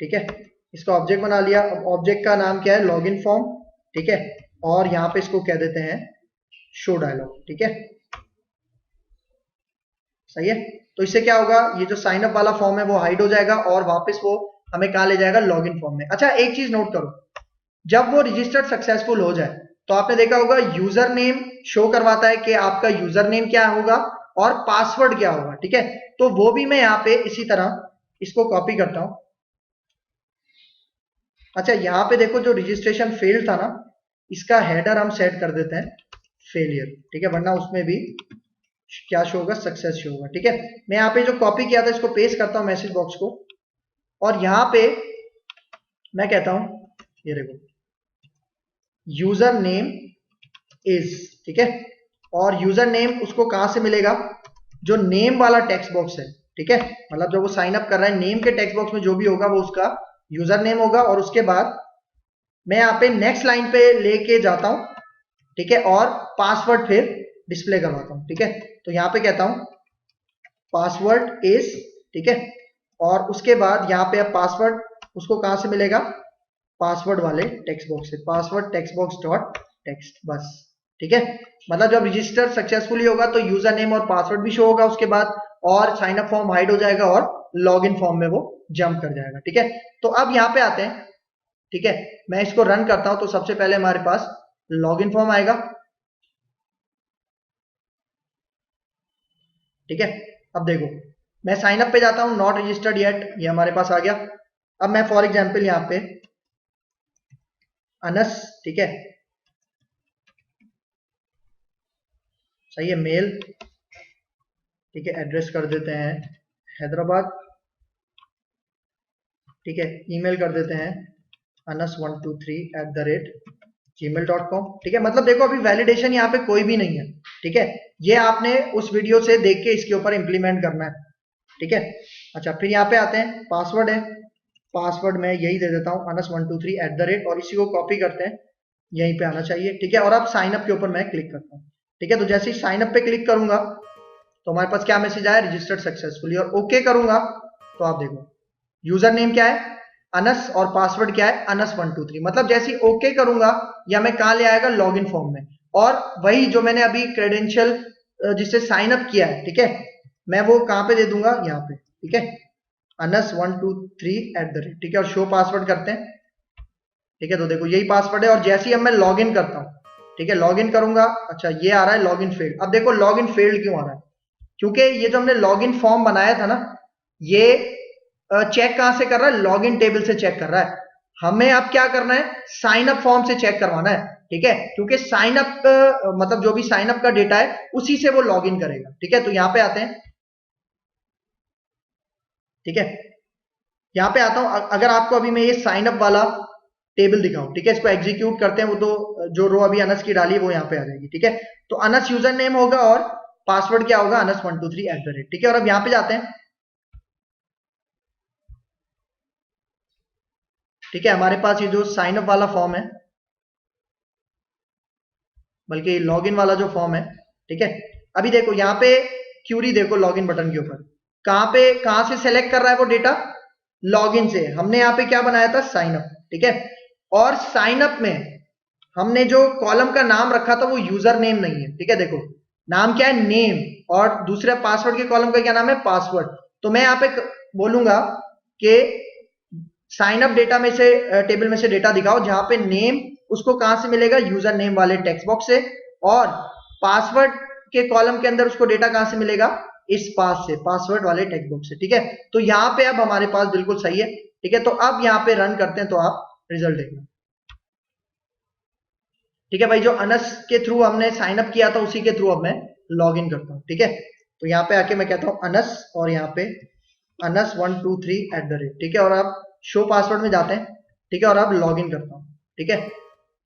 Speaker 1: ठीक है, इसका ऑब्जेक्ट बना लिया। अब ऑब्जेक्ट का नाम क्या है, लॉग इन फॉर्म, ठीक है, और यहाँ पे इसको कह देते हैं शो डायलॉग, ठीक है, सही है। तो इससे क्या होगा, ये जो साइन अप वाला फॉर्म है वो हाइड हो जाएगा और वापस वो हमें कहाँ ले जाएगा, लॉग इन फॉर्म में। अच्छा, एक चीज नोट करो, जब वो रजिस्टर्ड सक्सेसफुल हो जाए तो आपने देखा होगा यूजर नेम शो करवाता है कि आपका यूजर नेम क्या होगा और पासवर्ड क्या होगा, ठीक है। तो वो भी मैं यहाँ पे इसी तरह इसको कॉपी करता हूं। अच्छा, यहाँ पे देखो जो रजिस्ट्रेशन फेल था ना, इसका हेडर हम सेट कर देते हैं फेलियर, ठीक है, वरना उसमें भी क्या शो होगा, सक्सेस शो होगा, ठीक है। मैं यहाँ पे जो कॉपी किया था इसको पेस्ट करता हूँ मैसेज बॉक्स को, और यहाँ पे मैं कहता हूं, ये देखो यूजर नेम इज, ठीक है, और यूजर नेम उसको कहां से मिलेगा, जो नेम वाला टेक्स्ट बॉक्स है, ठीक है, मतलब जब वो साइन अप कर रहा है नेम के टेक्स्ट बॉक्स में जो भी होगा वो उसका यूजर नेम होगा। और उसके बाद मैं यहाँ पे नेक्स्ट लाइन पे लेके जाता हूं, ठीक है, और पासवर्ड फिर डिस्प्ले करवाता हूं, ठीक है। तो यहाँ पे कहता हूं पासवर्ड इज, ठीक है, और उसके बाद यहाँ पे अब पासवर्ड उसको कहां से मिलेगा, पासवर्ड वाले टेक्स्ट बॉक्स से, password text box dot text, बस, ठीक है। मतलब जब रजिस्टर सक्सेसफुली होगा तो यूजर नेम और पासवर्ड भी शो होगा उसके बाद, और साइन अप फॉर्म हाइड हो जाएगा और लॉग इन फॉर्म में वो जंप कर जाएगा, ठीक है। तो अब यहाँ पे आते हैं, ठीक है, मैं इसको रन करता हूं तो सबसे पहले हमारे पास लॉग इन फॉर्म आएगा, ठीक है। अब देखो मैं साइन अप पे जाता हूं, नॉट रजिस्टर्ड येट, ये हमारे पास आ गया। अब मैं फॉर एग्जांपल यहाँ पे अनस, ठीक है, सही है, मेल, ठीक है, एड्रेस कर देते हैं हैदराबाद, ठीक है, ईमेल कर देते हैं anas123@gmail.com, ठीक है। मतलब देखो अभी वैलिडेशन यहाँ पे कोई भी नहीं है, ठीक है, ये आपने उस वीडियो से देख के इसके ऊपर इंप्लीमेंट करना है, ठीक है। अच्छा, फिर यहाँ पे आते हैं, पासवर्ड है, पासवर्ड मैं यही दे देता हूँ anas123@, और इसी को कॉपी करते हैं, यहीं पे आना चाहिए, ठीक है। और अब साइन अप के ऊपर मैं क्लिक करता हूँ, ठीक है। तो जैसे ही साइन अप पे क्लिक करूंगा तो हमारे पास क्या मैसेज आया, रजिस्टर्ड सक्सेसफुली, और ओके करूंगा तो आप देखो यूजर नेम क्या है अनस और पासवर्ड क्या है anas123। मतलब जैसे ही ओके करूंगा या मैं कहां ले आएगा, लॉग इन फॉर्म में, और वही जो मैंने अभी क्रेडेंशियल जिससे साइन अप किया है, ठीक है, मैं वो कहां पे दे दूंगा, यहाँ पे, ठीक है, anas123@, ठीक है, और शो पासवर्ड करते हैं, ठीक है। तो देखो यही पासवर्ड है, और जैसे ही अब मैं लॉग इन करता हूं, ठीक है, लॉग इन करूंगा, अच्छा ये आ रहा है लॉग इन फेल्ड। अब देखो लॉग इन फेल्ड क्यों आ रहा है, क्योंकि ये जो हमने लॉग इन फॉर्म बनाया था ना, ये चेक कहां से कर रहा है, लॉग इन टेबल से चेक कर रहा है। हमें अब क्या करना है, साइन अप फॉर्म से चेक करवाना है, ठीक है, क्योंकि साइन अप मतलब जो भी साइन अप का डेटा है उसी से वो लॉग इन करेगा, ठीक है। तो यहां पे आते हैं, ठीक है, यहां पे आता हूं, अगर आपको अभी मैं ये साइन अप वाला टेबल दिखाऊं, ठीक है, इसको एग्जीक्यूट करते हैं, वो तो जो रो अभी अनस की डाली वो यहाँ पे आ जाएगी, ठीक है। तो अनस यूजर नेम होगा और पासवर्ड क्या होगा, anas123@, ठीक है। और अब यहां पे जाते हैं, ठीक है, हमारे पास ये जो साइन अप वाला फॉर्म है, बल्कि लॉगिन वाला जो फॉर्म है, ठीक है, अभी देखो यहाँ पे क्यूरी देखो लॉगिन बटन के ऊपर कहां पे, कहां से सेलेक्ट कर रहा है वो डेटा, लॉगिन से। हमने यहाँ पे क्या बनाया था, साइन अप, ठीक है, और साइन अप में हमने जो कॉलम का नाम रखा था वो यूजर नेम नहीं है, ठीक है, देखो नाम क्या है, नेम, और दूसरे पासवर्ड के कॉलम का क्या नाम है, पासवर्ड। तो मैं यहाँ पे बोलूंगा कि साइन अप डेटा में से टेबल में से डेटा दिखाओ जहां पे नेम उसको कहां से मिलेगा, यूजर नेम वाले टेक्स्ट बॉक्स से, और पासवर्ड के कॉलम के अंदर उसको डेटा कहां से मिलेगा, इस पास से, पासवर्ड वाले टेक्स्ट बॉक्स से, ठीक है। तो यहाँ पे अब हमारे पास बिल्कुल सही है, ठीक है। तो अब यहाँ पे रन करते हैं तो आप रिजल्ट देखना, ठीक है भाई, जो अनस के थ्रू हमने साइन अप किया था उसी के थ्रू अब मैं लॉग इन करता हूं, ठीक है। तो यहाँ पे आके मैं कहता हूं अनस, और यहाँ पे anas123@, ठीक है, और आप शो पासवर्ड में जाते हैं, ठीक है, और अब लॉग इन करता हूं, ठीक है।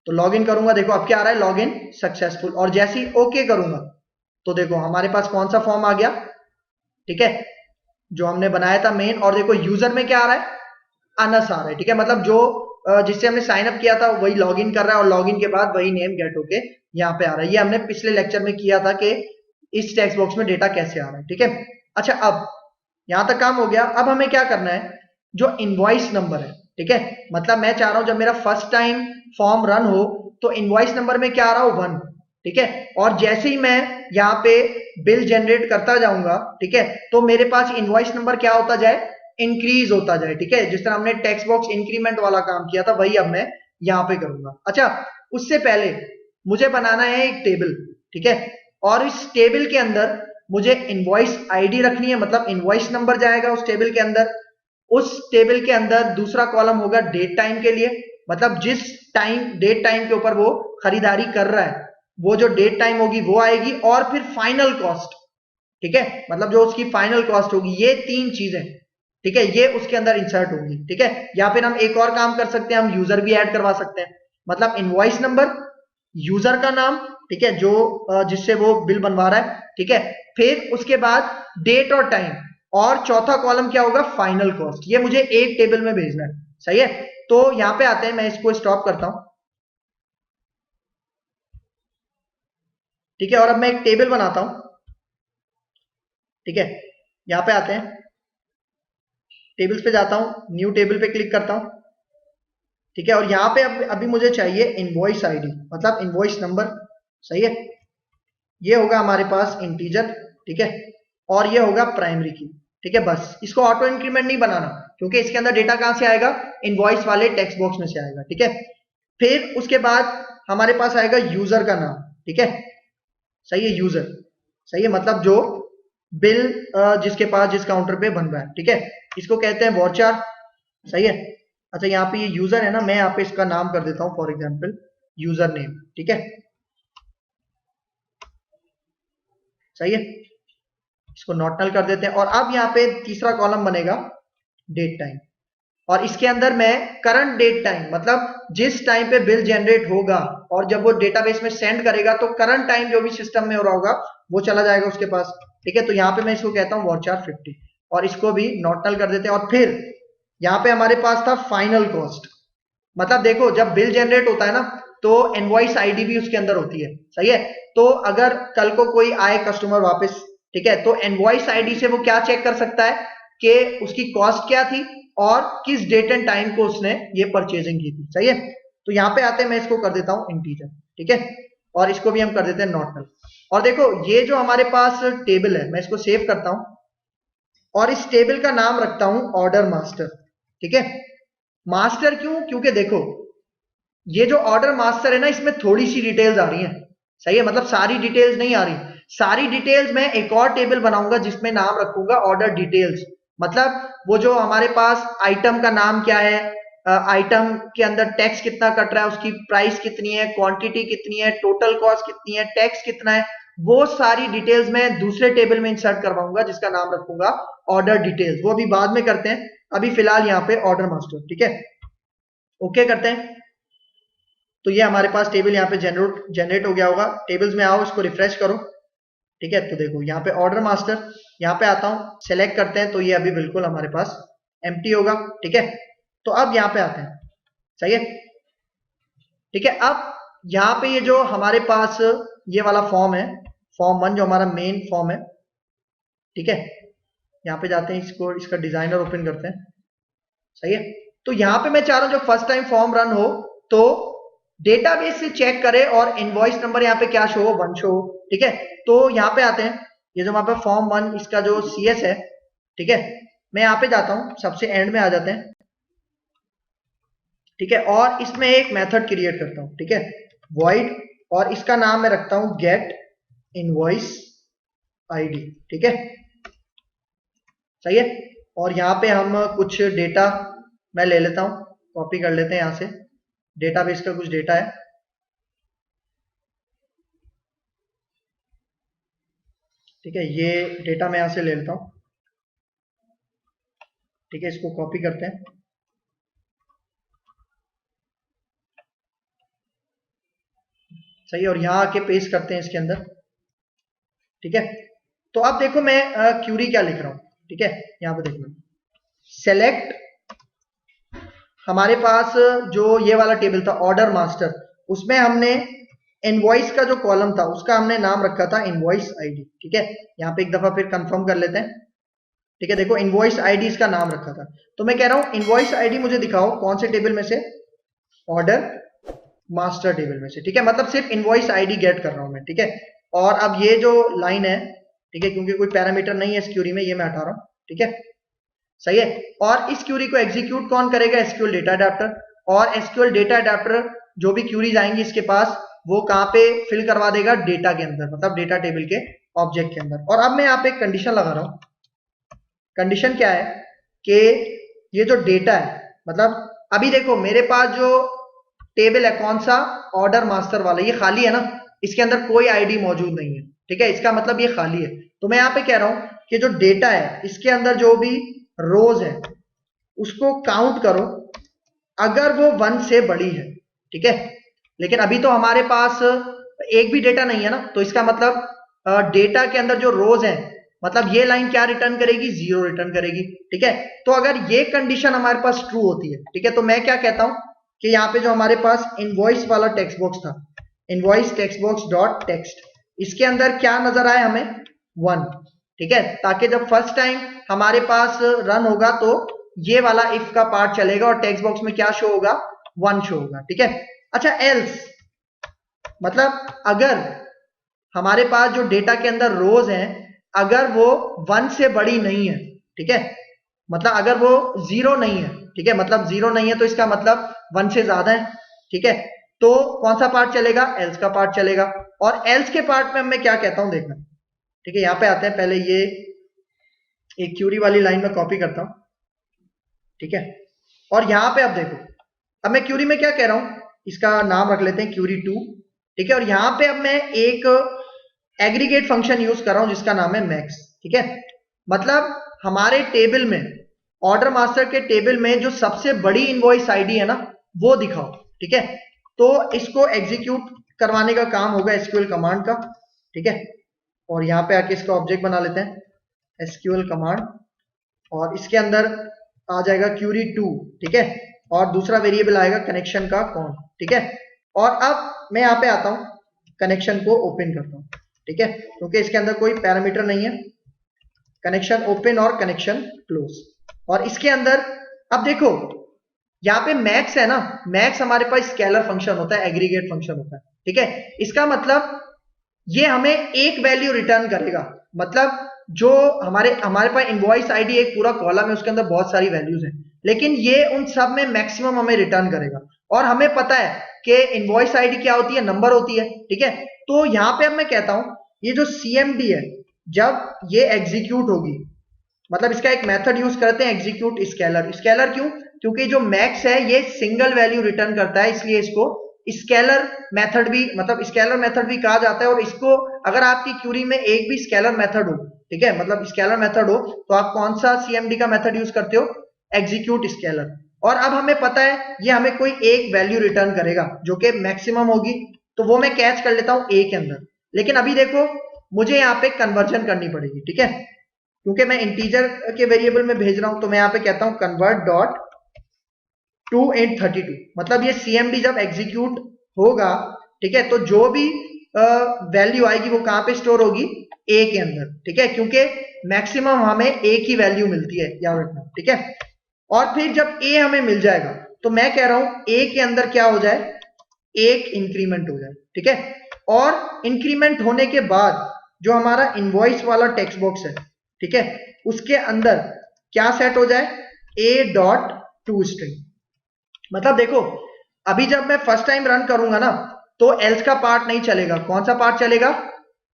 Speaker 1: तो लॉग इन करूंगा, देखो अब क्या आ रहा है, लॉग इन सक्सेसफुल, और जैसे ही ओके करूंगा तो देखो हमारे पास कौन सा फॉर्म आ गया, ठीक है, जो हमने बनाया था मेन, और देखो यूजर में क्या आ रहा है, अनस आ रहा है, ठीक है। मतलब जो जिससे हमने साइन अप किया था वही लॉगिन कर रहा है और लॉगिन के बाद वही नेम गेट होके यहाँ पे आ रहा है। ये हमने पिछले लेक्चर में किया था कि इस टेक्स्ट बॉक्स में डेटा कैसे आ रहा है, ठीक है। अच्छा, अब यहां तक काम हो गया। अब हमें क्या करना है, जो इनवॉइस नंबर है, ठीक है, मतलब मैं चाह रहा हूं जब मेरा फर्स्ट टाइम फॉर्म रन हो तो इनवॉइस नंबर में क्या आ रहा हो 1, ठीक है। और जैसे ही मैं यहाँ पे बिल जनरेट करता जाऊंगा, ठीक है, तो मेरे पास इनवॉइस नंबर क्या होता जाए, इंक्रीज होता जाए, ठीक है। जिस तरह हमने टेक्स्ट बॉक्स इंक्रीमेंट वाला काम किया था वही अब मैं यहाँ पे करूंगा। अच्छा, उससे पहले मुझे बनाना है एक टेबल, ठीक है, और इस टेबल के अंदर मुझे इनवॉइस आईडी रखनी है, मतलब इनवॉइस नंबर जाएगा उस टेबल के अंदर। उस टेबल के अंदर दूसरा कॉलम होगा डेट टाइम के लिए, मतलब जिस टाइम डेट टाइम के ऊपर वो खरीदारी कर रहा है वो जो डेट टाइम होगी वो आएगी, और फिर फाइनल कॉस्ट, ठीक है, मतलब जो उसकी फाइनल कॉस्ट होगी। ये 3 चीजें, ठीक है, ये उसके अंदर इंसर्ट होगी, ठीक है। या फिर हम एक और काम कर सकते हैं, हम यूजर भी ऐड करवा सकते हैं, मतलब इनवॉइस नंबर, यूजर का नाम, ठीक है, जो जिससे वो बिल बनवा रहा है, ठीक है, फिर उसके बाद डेट और टाइम, और चौथा कॉलम क्या होगा, फाइनल कॉस्ट। ये मुझे एक टेबल में भेजना है, सही है। तो यहां पे आते हैं, मैं इसको स्टॉप करता हूं, ठीक है, और अब मैं एक टेबल बनाता हूं, ठीक है। यहां पे आते हैं, टेबल्स पे जाता हूं, न्यू टेबल पे क्लिक करता हूं, ठीक है, और यहां पे अभी मुझे चाहिए इनवॉइस आईडी, मतलब इनवॉइस नंबर, सही है। ये होगा हमारे पास इंटीजर, ठीक है, और ये होगा प्राइमरी की, ठीक है। बस इसको ऑटो इंक्रीमेंट नहीं बनाना, क्योंकि इसके अंदर डेटा कहां से आएगा, इनवॉइस वाले टेक्स्ट बॉक्स में से आएगा, ठीक है। फिर उसके बाद हमारे पास आएगा यूजर का नाम, ठीक है, सही है, यूजर, सही है, मतलब जो बिल जिसके पास जिस काउंटर पे बन रहा है, ठीक है, इसको कहते हैं वॉचर, सही है। अच्छा, यहाँ पे ये यूजर है ना, मैं यहाँ पे इसका नाम कर देता हूं फॉर एग्जाम्पल यूजर नेम, ठीक है, सही है। इसको नॉट नल कर देते हैं, और अब यहाँ पे तीसरा कॉलम बनेगा डेट टाइम, और इसके अंदर मैं करंट डेट टाइम, मतलब जिस टाइम पे बिल जनरेट होगा और जब वो डेटाबेस में सेंड करेगा तो करंट टाइम जो भी सिस्टम में हो रहा होगा वो चला जाएगा उसके पास, ठीक है। तो यहाँ पे मैं इसको कहता हूँ वॉचर 50, और इसको भी नॉट नल कर देते हैं। और फिर यहाँ पे हमारे पास था फाइनल कॉस्ट, मतलब देखो जब बिल जनरेट होता है ना तो इनवॉइस आईडी भी उसके अंदर होती है, सही है। तो अगर कल को कोई आए कस्टमर वापस, ठीक है, तो इनवॉइस आईडी से वो क्या चेक कर सकता है कि उसकी कॉस्ट क्या थी और किस डेट एंड टाइम को उसने ये परचेजिंग की थी, सही है। तो यहाँ पे आते हैं, मैं इसको कर देता हूँ इंटीजर, ठीक है, और इसको भी हम कर देते हैं नॉट नल। और देखो ये जो हमारे पास टेबल है, मैं इसको सेव करता हूं और इस टेबल का नाम रखता हूं ऑर्डर मास्टर, ठीक है। मास्टर क्यों, क्योंकि देखो ये जो ऑर्डर मास्टर है ना, इसमें थोड़ी सी डिटेल्स आ रही हैं, सही है, मतलब सारी डिटेल्स नहीं आ रही। सारी डिटेल्स मैं एक और टेबल बनाऊंगा जिसमें नाम रखूंगा ऑर्डर डिटेल्स, मतलब वो जो हमारे पास आइटम का नाम क्या है, आइटम के अंदर टैक्स कितना कट रहा है, उसकी प्राइस कितनी है, क्वांटिटी कितनी है, टोटल कॉस्ट कितनी है, टैक्स कितना है, वो सारी डिटेल्स मैं दूसरे टेबल में इंसर्ट करवाऊंगा जिसका नाम रखूंगा ऑर्डर डिटेल्स। वो अभी बाद में करते हैं, अभी फिलहाल यहाँ पे ऑर्डर मास्टर, ठीक है, ओके करते हैं। तो ये हमारे पास टेबल यहाँ पे जनरेट हो गया होगा। टेबल्स में आओ, इसको रिफ्रेश करो, ठीक है। तो देखो यहाँ पे ऑर्डर मास्टर, यहाँ पे आता हूँ, सेलेक्ट करते हैं, तो ये अभी बिल्कुल हमारे पास एम्प्टी होगा, ठीक है। तो अब यहाँ पे आते हैं, सही है, ठीक है। अब यहाँ पे ये जो हमारे पास ये वाला फॉर्म है, फॉर्म 1 जो हमारा मेन फॉर्म है, ठीक है, यहाँ पे जाते हैं, इसको इसका डिजाइनर ओपन करते हैं, सही है। तो यहाँ पे मैं चाह रहा हूँ जब फर्स्ट टाइम फॉर्म रन हो तो डेटाबेस से चेक करे और इनवॉइस नंबर यहाँ पे क्या शो हो, 1 शो हो, ठीक है। तो यहाँ पे आते हैं, ये जो हमारे पे फॉर्म 1 इसका जो CS है, ठीक है, मैं यहाँ पे जाता हूँ, सबसे एंड में आ जाते हैं, ठीक है, और इसमें एक मेथड क्रिएट करता हूँ, ठीक है, वॉइड, और इसका नाम मैं रखता हूँ गेट इनवॉइस आईडी, ठीक है, सही है। और यहाँ पे हम कुछ डेटा मैं ले लेता हूँ, कॉपी कर लेते हैं यहाँ से, डेटाबेस का कुछ डेटा है, ठीक है, ये डेटा मैं यहाँ से ले लेता हूँ, ठीक है, इसको कॉपी करते हैं, सही है, और यहाँ आके पेस्ट करते हैं इसके अंदर, ठीक है। तो अब देखो मैं क्यूरी क्या लिख रहा हूँ, ठीक है, यहाँ पे देखना, सेलेक्ट हमारे पास जो ये वाला टेबल था ऑर्डर मास्टर, उसमें हमने इनवॉइस का जो कॉलम था उसका हमने नाम रखा था इनवॉइस आईडी। ठीक है, यहाँ पे एक दफा फिर कंफर्म कर लेते हैं। ठीक है, देखो इनवॉइस आईडी इसका नाम रखा था। तो मैं कह रहा हूं इनवॉइस आईडी मुझे दिखाओ कौन से टेबल में से, ऑर्डर मास्टर टेबल में से। ठीक है, मतलब सिर्फ इनवॉइस आईडी गेट कर रहा हूं मैं। ठीक है, और अब ये जो लाइन है, ठीक है, क्योंकि कोई पैरामीटर नहीं है इस क्यूरी में, ये मैं हटा रहा हूं। ठीक है, सही है। और इस क्यूरी को एग्जीक्यूट कौन करेगा, एसक्यूएल डेटा अडेप्टर। और एसक्यूएल डेटा अडेप्टर जो भी क्यूरीज आएंगी इसके पास, वो कहां पे फिल करवा देगा, डेटा के अंदर, मतलब डेटा टेबल के ऑब्जेक्ट के अंदर। और अब मैं यहाँ पे एक कंडीशन लगा रहा हूं। कंडीशन क्या है कि ये जो डेटा है, मतलब अभी देखो मेरे पास जो टेबल है कौन सा, ऑर्डर मास्टर वाला, ये खाली है ना, इसके अंदर कोई आईडी मौजूद नहीं है। ठीक है, इसका मतलब ये खाली है। तो मैं यहाँ पे कह रहा हूं कि जो डेटा है इसके अंदर जो भी रोज है उसको काउंट करो अगर वो 1 से बड़ी है। ठीक है, लेकिन अभी तो हमारे पास एक भी डेटा नहीं है ना, तो इसका मतलब डेटा के अंदर जो रोज है, मतलब ये लाइन क्या रिटर्न करेगी, 0 रिटर्न करेगी। ठीक है, तो अगर ये कंडीशन हमारे पास ट्रू होती है, ठीक है, तो मैं क्या कहता हूं कि यहाँ पे जो हमारे पास इनवॉइस वाला टेक्स्ट बॉक्स था, invoice text box dot text, इसके अंदर क्या नजर आए हमें, 1। ठीक है, ताकि जब फर्स्ट टाइम हमारे पास रन होगा तो ये वाला इफ का पार्ट चलेगा और टेक्स्ट बॉक्स में क्या शो होगा, 1 शो होगा। ठीक है, अच्छा एल्स, मतलब अगर हमारे पास जो डेटा के अंदर रोज हैं अगर वो 1 से बड़ी नहीं है, ठीक है, मतलब अगर वो 0 नहीं है, ठीक है, मतलब 0 नहीं है तो इसका मतलब 1 से ज्यादा है। ठीक है, तो कौन सा पार्ट चलेगा, एल्स का पार्ट चलेगा। और एल्स के पार्ट में मैं क्या कहता हूं देखना। ठीक है, यहां पे आते हैं, पहले ये एक क्यूरी वाली लाइन में कॉपी करता हूं। ठीक है, और यहां पे अब देखो, अब मैं क्यूरी में क्या कह रहा हूं, इसका नाम रख लेते हैं क्यूरी 2। ठीक है, और यहां पे अब मैं एक एग्रीगेट फंक्शन यूज कर रहा हूं जिसका नाम है मैक्स। ठीक है, मतलब हमारे टेबल में, ऑर्डर मास्टर के टेबल में जो सबसे बड़ी इनवॉइस आईडी है ना, वो दिखाओ। ठीक है, तो इसको एग्जीक्यूट करवाने का काम होगा एसक्यूएल कमांड का। ठीक है, और यहां पे आके इसका ऑब्जेक्ट बना लेते हैं एसक्यूएल कमांड, और इसके अंदर आ जाएगा क्यूरी 2। ठीक है, और दूसरा वेरिएबल आएगा कनेक्शन का कौन। ठीक है, और अब मैं यहां पे आता हूं, कनेक्शन को ओपन करता हूं। ठीक है, क्योंकि इसके अंदर कोई पैरामीटर नहीं है, कनेक्शन ओपन और कनेक्शन क्लोज। और इसके अंदर अब देखो यहाँ पे मैक्स है ना, मैक्स हमारे पास स्केलर फंक्शन होता है, एग्रीगेट फंक्शन होता है। ठीक है, इसका मतलब ये हमें एक वैल्यू रिटर्न करेगा, मतलब जो हमारे पास इनवॉइस आईडी एक पूरा कॉलम है, उसके अंदर बहुत सारी वैल्यूज हैं, लेकिन ये उन सब में मैक्सिमम हमें रिटर्न करेगा। और हमें पता है कि इनवॉइस आईडी क्या होती है, नंबर होती है। ठीक है, तो यहां पे अब मैं कहता हूं ये जो सीएमडी है, जब ये एग्जीक्यूट होगी, मतलब इसका एक मेथड यूज करते हैं एग्जीक्यूट स्केलर। स्केलर क्यों, क्योंकि जो मैक्स है ये सिंगल वैल्यू रिटर्न करता है, इसलिए इसको स्केलर मेथड भी, मतलब स्केलर मेथड भी कहा जाता है। और इसको अगर आपकी क्यूरी में एक भी स्केलर मेथड हो, ठीक है, मतलब स्केलर मेथड हो, तो आप कौन सा सीएमडी का मेथड यूज करते हो, एग्जीक्यूट स्केलर। और अब हमें पता है ये हमें कोई एक वैल्यू रिटर्न करेगा जो कि मैक्सिमम होगी, तो वो मैं कैच कर लेता हूं ए के अंदर। लेकिन अभी देखो मुझे यहाँ पे कन्वर्जन करनी पड़ेगी। ठीक है, क्योंकि मैं इंटीजर के वेरिएबल में भेज रहा हूं, तो मैं यहाँ पे कहता हूं कन्वर्ट डॉट 2 and 32, मतलब ये सीएमडी जब एग्जीक्यूट होगा, ठीक है, तो जो भी वैल्यू आएगी वो कहां पे स्टोर होगी, ए के अंदर। ठीक है, क्योंकि मैक्सिमम हमें एक ही वैल्यू मिलती है, याद रखना। ठीक है, और फिर जब ए हमें मिल जाएगा तो मैं कह रहा हूं ए के अंदर क्या हो जाए, एक इंक्रीमेंट हो जाए। ठीक है, और इंक्रीमेंट होने के बाद जो हमारा इनवॉइस वाला टेक्स्ट बॉक्स है, ठीक है, उसके अंदर क्या सेट हो जाए, ए डॉट टू स्ट्रिंग। मतलब देखो अभी जब मैं फर्स्ट टाइम रन करूंगा ना, तो एल्स का पार्ट नहीं चलेगा, कौन सा पार्ट चलेगा,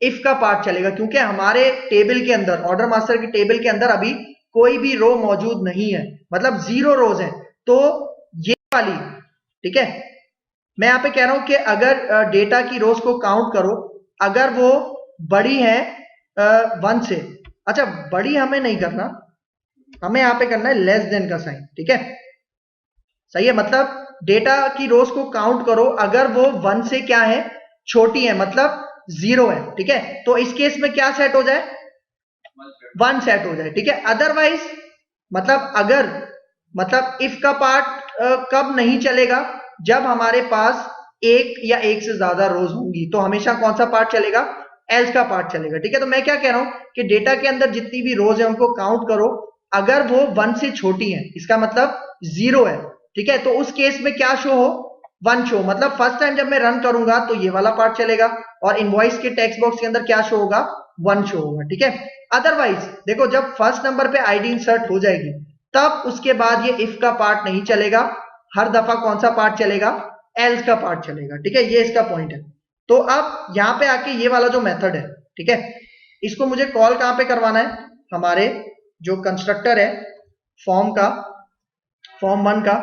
Speaker 1: इफ का पार्ट चलेगा, क्योंकि हमारे टेबल के अंदर, ऑर्डर मास्टर के टेबल के अंदर अभी कोई भी रो मौजूद नहीं है, मतलब 0 रोज है। तो ये वाली, ठीक है, मैं यहां पे कह रहा हूं कि अगर डेटा की रोज को काउंट करो, अगर वो बड़ी है 1 से, अच्छा बड़ी हमें नहीं करना, हमें यहां पे करना है लेस देन का साइन। ठीक है, सही है, मतलब डेटा की रोज को काउंट करो अगर वो 1 से क्या है, छोटी है, मतलब 0 है। ठीक है, तो इस केस में क्या सेट हो जाए, 1 सेट हो जाए। ठीक है, अदरवाइज मतलब अगर, मतलब इफ का पार्ट कब नहीं चलेगा, जब हमारे पास एक या एक से ज्यादा रोज होंगी, तो हमेशा कौन सा पार्ट चलेगा, एल्स का पार्ट चलेगा। ठीक है, तो मैं क्या कह रहा हूं कि डेटा के अंदर जितनी भी रोज है उनको काउंट करो, अगर वो 1 से छोटी है इसका मतलब 0 है। ठीक है, तो उस केस में क्या शो हो, 1 शो, मतलब फर्स्ट टाइम जब मैं रन करूंगा तो ये वाला पार्ट चलेगा, और इनवॉइस के टेक्स्ट बॉक्स के अंदर क्या शो होगा, 1 शो होगा। ठीक है, अदरवाइज देखो जब फर्स्ट नंबर पे आईडी इंसर्ट हो जाएगी तब उसके बाद ये इफ का पार्ट नहीं चलेगा, हर दफा कौन सा पार्ट चलेगा, एल्स का पार्ट चलेगा। ठीक है, ये इसका पॉइंट है। तो अब यहां पे आके ये वाला जो मेथड है, ठीक है, इसको मुझे कॉल कहां पे करवाना है, हमारे जो कंस्ट्रक्टर है फॉर्म का, फॉर्म 1 का।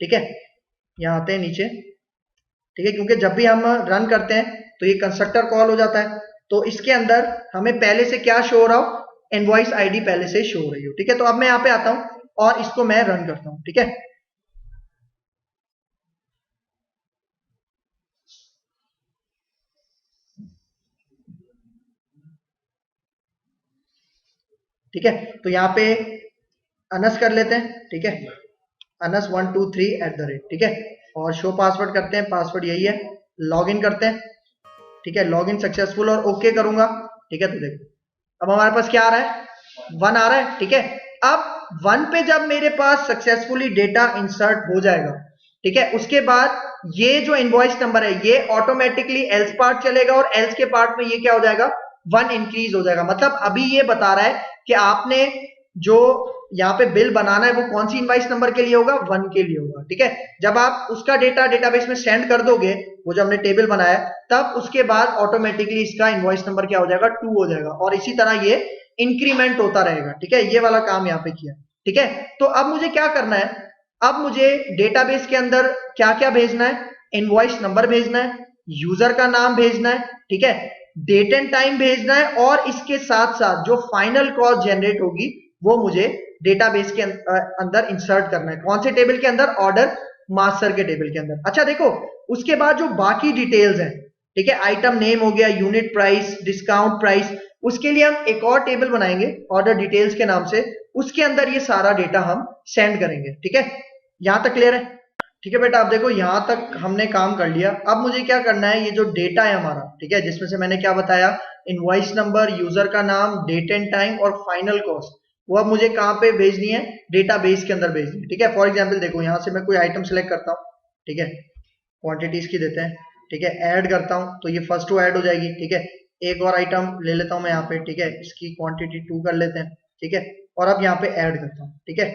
Speaker 1: ठीक है, यहां आते हैं नीचे। ठीक है, क्योंकि जब भी हम रन करते हैं तो ये कंस्ट्रक्टर कॉल हो जाता है, तो इसके अंदर हमें पहले से क्या शो हो रहा हो, इनवॉइस आईडी पहले से शो हो रही हो। ठीक है, तो अब मैं यहां पे आता हूं और इसको मैं रन करता हूं। ठीक है, ठीक है, तो यहां पे अनस कर लेते हैं। ठीक है, अनस 123 @ ठीक है, और शो पासवर्ड करते हैं, पासवर्ड यही है, लॉग इन करते हैं। ठीक है, लॉग इन सक्सेसफुल और ओके करूंगा। ठीक है, तो देखो अब हमारे पास क्या आ रहा है, 1 आ रहा है। ठीक है, अब 1 पे जब मेरे पास सक्सेसफुली डेटा इंसर्ट हो जाएगा, ठीक है, उसके बाद ये जो इनवॉइस नंबर है ये ऑटोमेटिकली एल्स पार्ट चलेगा, और एल्स के पार्ट में ये क्या हो जाएगा, 1 इंक्रीज हो जाएगा। मतलब अभी ये बता रहा है कि आपने जो यहाँ पे बिल बनाना है वो कौन सी इनवाइस नंबर के लिए होगा, 1 के लिए होगा। ठीक है, जब आप उसका डेटा डेटाबेस में सेंड कर दोगे, वो जो हमने टेबल बनाया, तब उसके बाद ऑटोमेटिकली इसका इनवॉइस नंबर क्या हो जाएगा, 2 हो जाएगा, और इसी तरह ये इंक्रीमेंट होता रहेगा। ठीक है, ये वाला काम यहाँ पे किया। ठीक है, तो अब मुझे क्या करना है, अब मुझे डेटाबेस के अंदर क्या क्या भेजना है, इनवॉइस नंबर भेजना है, यूजर का नाम भेजना है, ठीक है, डेट एंड टाइम भेजना है, और इसके साथ साथ जो फाइनल कॉस्ट जनरेट होगी वो मुझे डेटाबेस के अंदर इंसर्ट करना है। कौन से टेबल के अंदर, ऑर्डर मास्टर के टेबल के अंदर। अच्छा देखो, उसके बाद जो बाकी डिटेल्स हैं, ठीक है, आइटम नेम हो गया, यूनिट प्राइस, डिस्काउंट प्राइस, उसके लिए हम एक और टेबल बनाएंगे ऑर्डर डिटेल्स के नाम से, उसके अंदर ये सारा डेटा हम सेंड करेंगे। ठीक है, यहां तक क्लियर है। ठीक है बेटा, अब देखो यहां तक हमने काम कर लिया। अब मुझे क्या करना है, ये जो डेटा है हमारा, ठीक है, जिसमें से मैंने क्या बताया, इनवॉइस नंबर, यूजर का नाम, डेट एंड टाइम और फाइनल कॉस्ट, वो अब मुझे कहां पे भेजनी है, डेटाबेस के अंदर भेजनी है। ठीक है, फॉर एग्जांपल देखो यहां से मैं कोई आइटम सेलेक्ट करता हूं, ठीक है, क्वांटिटीज की देते हैं, ठीक है, ऐड करता हूं तो ये फर्स्ट टू ऐड हो जाएगी। ठीक है, एक और आइटम ले लेता हूं मैं यहाँ पे, ठीक है, इसकी क्वांटिटी 2 कर लेते हैं। ठीक है, और अब यहाँ पे ऐड करता हूं। ठीक है,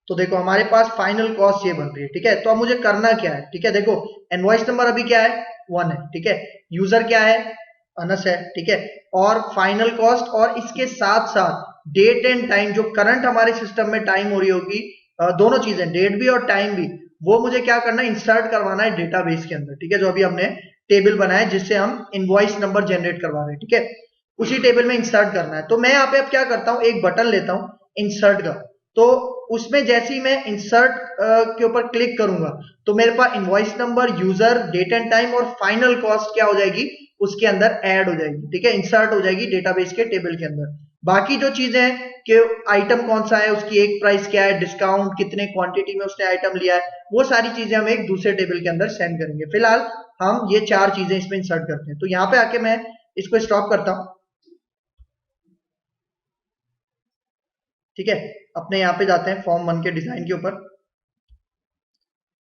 Speaker 1: तो देखो हमारे पास फाइनल कॉस्ट ये बन रही है। ठीक है, तो अब मुझे करना क्या है, ठीक है, देखो इनवॉइस नंबर अभी क्या है, 1 है। ठीक है, यूजर क्या है, अनस है। ठीक है, और फाइनल कॉस्ट, और इसके साथ साथ डेट एंड टाइम, जो करंट हमारे सिस्टम में टाइम हो रही होगी, दोनों चीजें, डेट भी और टाइम भी, वो मुझे क्या करना है, इंसर्ट करवाना है डेटाबेस के अंदर। ठीक है, जो अभी हमने टेबल बनाया जिससे हम इनवॉइस नंबर जनरेट करवा रहे हैं। ठीक है, उसी टेबल में इंसर्ट करना है। तो मैं यहाँ पे अब क्या करता हूँ, एक बटन लेता हूँ इंसर्ट का, तो उसमें जैसे ही मैं इंसर्ट के ऊपर क्लिक करूंगा तो मेरे पास invoice number, user, date and time और फाइनल कॉस्ट क्या हो जाएगी, उसके अंदर ऐड हो जाएगी। ठीक है, इंसर्ट हो जाएगी डेटाबेस के टेबल के अंदर। बाकी जो चीजें हैं कि आइटम कौन सा है, उसकी एक प्राइस क्या है, डिस्काउंट कितने क्वांटिटी में उसने आइटम लिया है, वो सारी चीजें हम एक दूसरे टेबल के अंदर सेंड करेंगे। फिलहाल हम ये 4 चीजें इसमें इंसर्ट करते हैं। तो यहाँ पे आके मैं इसको स्टॉप करता हूं। ठीक है, अपने यहाँ पे जाते हैं फॉर्म 1 के डिजाइन के ऊपर।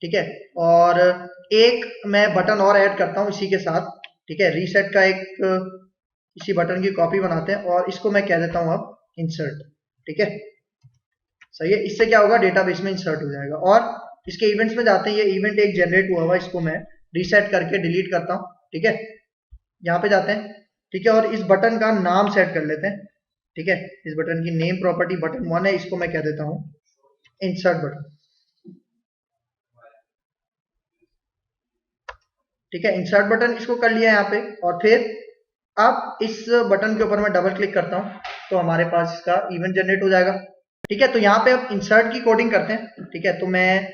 Speaker 1: ठीक है, और एक मैं बटन और ऐड करता हूं इसी के साथ। ठीक है, रीसेट का एक इसी बटन की कॉपी बनाते हैं और इसको मैं कह देता हूं अब इंसर्ट। ठीक है, सही है, इससे क्या होगा, डेटाबेस में इंसर्ट हो जाएगा। और इसके इवेंट्स में जाते हैं, ये इवेंट एक जनरेट हुआ हुआ, इसको मैं रीसेट करके डिलीट करता हूं। ठीक है, यहाँ पे जाते हैं। ठीक है, और इस बटन का नाम सेट कर लेते हैं। ठीक है, इस बटन की नेम प्रॉपर्टी बटन 1 है, इसको मैं कह देता हूं इंसर्ट बटन। ठीक है, इंसर्ट बटन इसको कर लिया यहाँ पे, और फिर अब इस बटन के ऊपर मैं डबल क्लिक करता हूँ तो हमारे पास इसका इवेंट जनरेट हो जाएगा। ठीक है, तो यहाँ पे अब इंसर्ट की कोडिंग करते हैं। ठीक है, तो मैं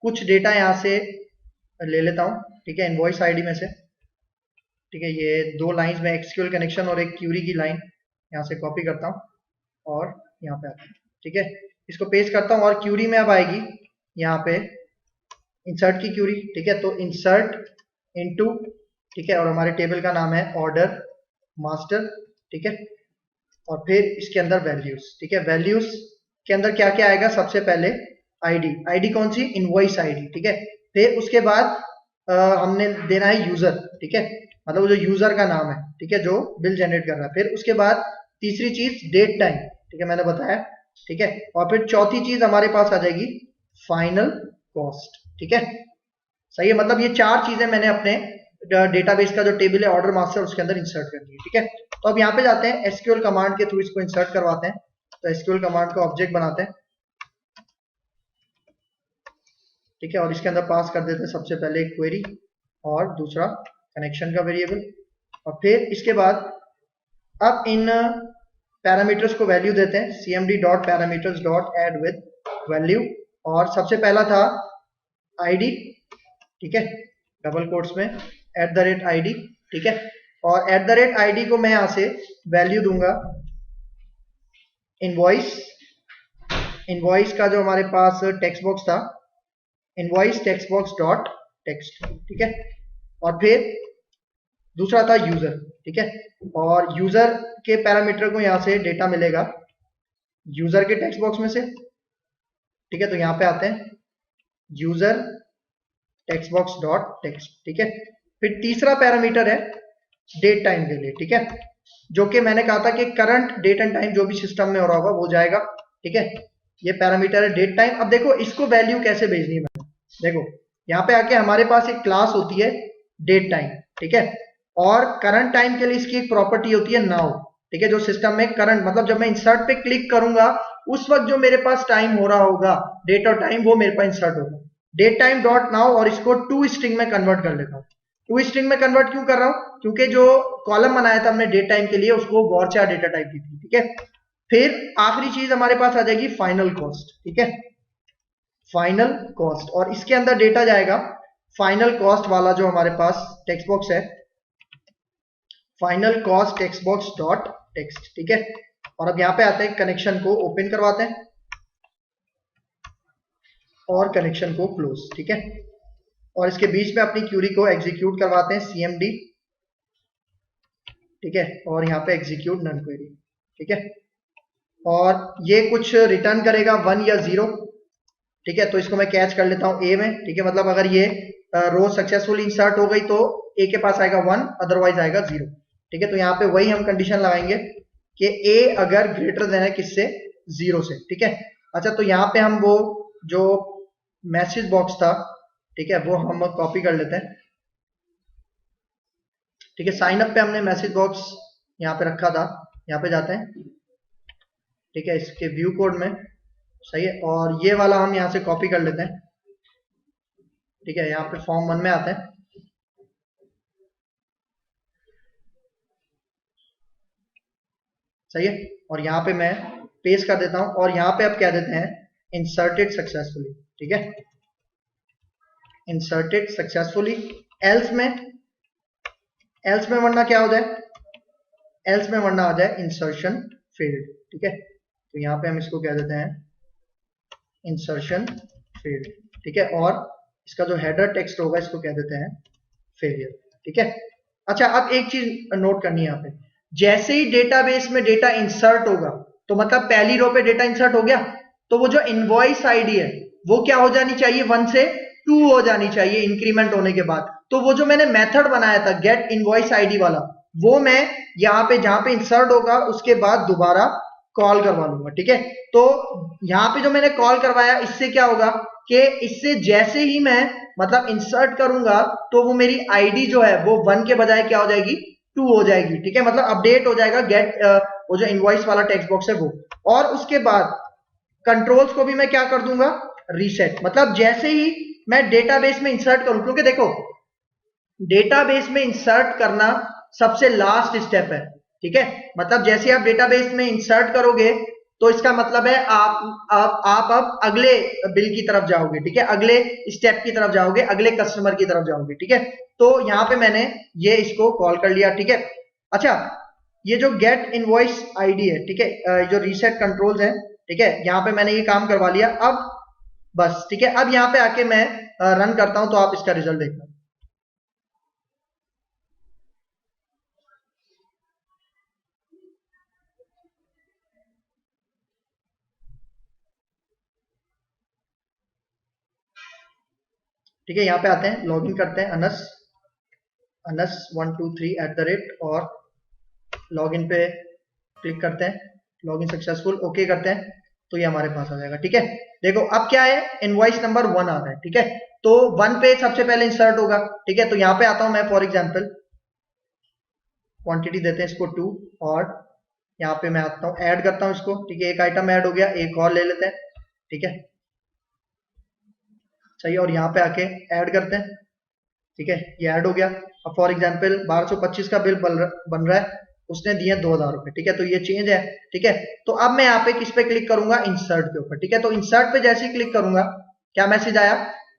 Speaker 1: कुछ डेटा यहाँ से ले लेता हूँ। ठीक है, इनवॉइस आईडी में से। ठीक है, ये 2 लाइंस में एक्सक्यूएल कनेक्शन और एक क्यूरी की लाइन यहाँ से कॉपी करता हूँ और यहाँ पे आता हूँ। ठीक है, इसको पेस्ट करता हूँ और क्यूरी में अब आएगी यहाँ पे इंसर्ट की क्यूरी, ठीक है। तो इंसर्ट इनटू, ठीक है, और हमारे टेबल का नाम है ऑर्डर मास्टर, ठीक है। और फिर इसके अंदर वैल्यूज, ठीक है। वैल्यूज के अंदर क्या क्या आएगा, सबसे पहले आईडी, आईडी कौन सी, इनवॉइस आईडी, ठीक है। फिर उसके बाद हमने देना है यूजर, ठीक है, मतलब वो जो यूजर का नाम है, ठीक है, जो बिल जनरेट कर रहा है। फिर उसके बाद तीसरी चीज डेट टाइम, ठीक है, मैंने बताया, ठीक है। और फिर चौथी चीज हमारे पास आ जाएगी फाइनल कॉस्ट, ठीक है। सही है, मतलब ये चार चीजें मैंने अपने डेटाबेस का जो टेबल है ऑर्डर मास्टर उसके अंदर इंसर्ट कर दी, ठीक है। तो अब यहाँ पे जाते हैं एसक्यूएल कमांड के थ्रू इसको इंसर्ट करवाते हैं। तो एसक्यूएल कमांड का ऑब्जेक्ट बनाते हैं, ठीक है, और इसके अंदर पास कर देते हैं सबसे पहले एक क्वेरी और दूसरा कनेक्शन का वेरिएबल। और फिर इसके बाद अब इन पैरामीटर्स को वैल्यू देते हैं, cmd dot parameters dot add with value. और सबसे पहला था id, ठीक है, डबल कोट्स में @id, ठीक है। और @id को मैं यहां से वैल्यू दूंगा इनवॉइस, इनवॉइस का जो हमारे पास टेक्स्ट बॉक्स था, invoice text box dot text, ठीक है। और फिर दूसरा था यूजर, ठीक है। और यूजर के पैरामीटर को यहां से डेटा मिलेगा यूजर के टेक्स्ट बॉक्स में से, ठीक है। तो यहां पे आते हैं user text box dot text, ठीक है। फिर तीसरा पैरामीटर है डेट टाइम के लिए, ठीक है, जो कि मैंने कहा था कि करंट डेट एंड टाइम जो भी सिस्टम में हो रहा होगा वो जाएगा, ठीक है। ये पैरामीटर है डेट टाइम। अब देखो इसको वैल्यू कैसे भेजनी है, देखो यहाँ पे आके हमारे पास एक क्लास होती है डेट टाइम, ठीक है। और करंट टाइम के लिए इसकी एक प्रॉपर्टी होती है नाउ, ठीक है, जो सिस्टम में करंट, मतलब जब मैं इंसर्ट पे क्लिक करूंगा उस वक्त जो मेरे पास टाइम हो रहा होगा, डेट और टाइम, वो मेरे पास इंसर्ट होगा डेट टाइम डॉट नाउ। और इसको टू स्ट्रिंग में कन्वर्ट कर लेता हूँ। टू स्ट्रिंग में कन्वर्ट क्यों कर रहा हूं, क्योंकि जो कॉलम बनाया था हमने डेट टाइम के लिए उसको वॉरचार डेटा टाइप की थी, ठीक है। फिर आखिरी चीज हमारे पास आ जाएगी फाइनल कॉस्ट, ठीक है, फाइनल कॉस्ट। और इसके अंदर डेटा जाएगा फाइनल कॉस्ट वाला जो हमारे पास टेक्स्ट बॉक्स है, final cost text box dot text, ठीक है। और अब यहां पे आते हैं, कनेक्शन को ओपन करवाते हैं और कनेक्शन को क्लोज, ठीक है। और इसके बीच में अपनी क्यूरी को एग्जीक्यूट करवाते हैं cmd, ठीक है, और यहाँ पे एग्जीक्यूट नन क्वेरी, ठीक है। और ये कुछ रिटर्न करेगा 1 या 0, ठीक है। तो इसको मैं कैच कर लेता हूं a में, ठीक है, मतलब अगर ये रो सक्सेसफुली इंसर्ट हो गई तो a के पास आएगा 1, अदरवाइज आएगा 0, ठीक है। तो यहाँ पे वही हम कंडीशन लगाएंगे कि a अगर ग्रेटर देन है किससे, 0 से, ठीक है। अच्छा, तो यहाँ पे हम वो जो मैसेज बॉक्स था, ठीक है, वो हम कॉपी कर लेते हैं, ठीक है। साइन अप पे हमने मैसेज बॉक्स यहाँ पे रखा था, यहाँ पे जाते हैं, ठीक है, इसके व्यू कोड में, सही है। और ये वाला हम यहाँ से कॉपी कर लेते हैं, ठीक है। यहाँ पे फॉर्म 1 में आते हैं, सही है। और यहाँ पे मैं पेस्ट कर देता हूं और यहाँ पे अब क्या देते हैं, इंसर्टेड सक्सेसफुली, ठीक है, इंसर्टेड सक्सेसफुली। एल्स में वरना क्या हो जाए, एल्स में वरना आ जाए इंसर्शन फेल्ड, ठीक है। तो यहाँ पे हम इसको क्या देते हैं, इंसर्शन फेल्ड, ठीक है। और इसका जो हेडर टेक्स्ट होगा इसको क्या देते हैं, फेलियर, ठीक है। अच्छा, अब एक चीज नोट करनी है यहाँ पे, जैसे ही डेटाबेस में डेटा इंसर्ट होगा तो मतलब पहली रो पे डेटा इंसर्ट हो गया, तो वो जो इनवॉइस आईडी है वो क्या हो जानी चाहिए, 1 से 2 हो जानी चाहिए इंक्रीमेंट होने के बाद। तो वो जो मैंने मेथड बनाया था गेट इनवॉइस आईडी वाला, वो मैं यहाँ पे जहां पे इंसर्ट होगा उसके बाद दोबारा कॉल करवा लूंगा, ठीक है। तो यहाँ पे जो मैंने कॉल करवाया इससे क्या होगा कि इससे जैसे ही मैं मतलब इंसर्ट करूंगा तो वो मेरी आईडी जो है वो 1 के बजाय क्या हो जाएगी, 2 हो जाएगी, ठीक है। मतलब अपडेट हो जाएगा गेट वो जो इनवॉइस वाला टेक्स्ट बॉक्स है वो। और उसके बाद कंट्रोल्स को भी मैं क्या कर दूंगा, रीसेट। मतलब जैसे ही मैं डेटाबेस में इंसर्ट करूं, क्योंकि देखो डेटाबेस में इंसर्ट करना सबसे लास्ट स्टेप है, ठीक है। मतलब जैसे आप डेटाबेस में इंसर्ट करोगे तो इसका मतलब है आप अब अगले बिल की तरफ जाओगे, ठीक है, अगले स्टेप की तरफ जाओगे, अगले कस्टमर की तरफ जाओगे, ठीक है। तो यहां पे मैंने ये इसको कॉल कर लिया, ठीक है। अच्छा, ये जो गेट इनवॉइस आईडी है, ठीक है, जो रीसेट कंट्रोल्स है, ठीक है, यहाँ पे मैंने ये काम करवा लिया। अब बस ठीक है। अब यहाँ पे आके मैं रन करता हूं तो आप इसका रिजल्ट देखना। ठीक है, यहाँ पे आते हैं, लॉगिन करते हैं अनस अनस 123 और लॉगिन पे क्लिक करते हैं, लॉगिन सक्सेसफुल, ओके करते हैं तो ये हमारे पास आ जाएगा। ठीक है, देखो अब क्या है, इनवॉइस नंबर 1 आ रहा है। ठीक है, तो 1 पे सबसे पहले इंसर्ट होगा। ठीक है, तो यहाँ पे आता हूं मैं, फॉर एग्जांपल क्वांटिटी देते हैं इसको 2 और यहाँ पे मैं आता हूँ, ऐड करता हूँ इसको। ठीक है, एक आइटम ऐड हो गया, एक और ले लेते हैं। ठीक है, सही, और यहाँ पे आके ऐड करते हैं। ठीक है, ये ऐड हो गया। अब फॉर एग्जांपल 1225 का बिल बन रहा है, उसने दिए 2000 रुपए। ठीक है, तो ये चेंज है। ठीक है, तो अब मैं यहाँ पे किस पे क्लिक करूंगा, इंसर्ट के ऊपर। ठीक है, तो इंसर्ट पे जैसे ही क्लिक करूंगा, क्या मैसेज आया,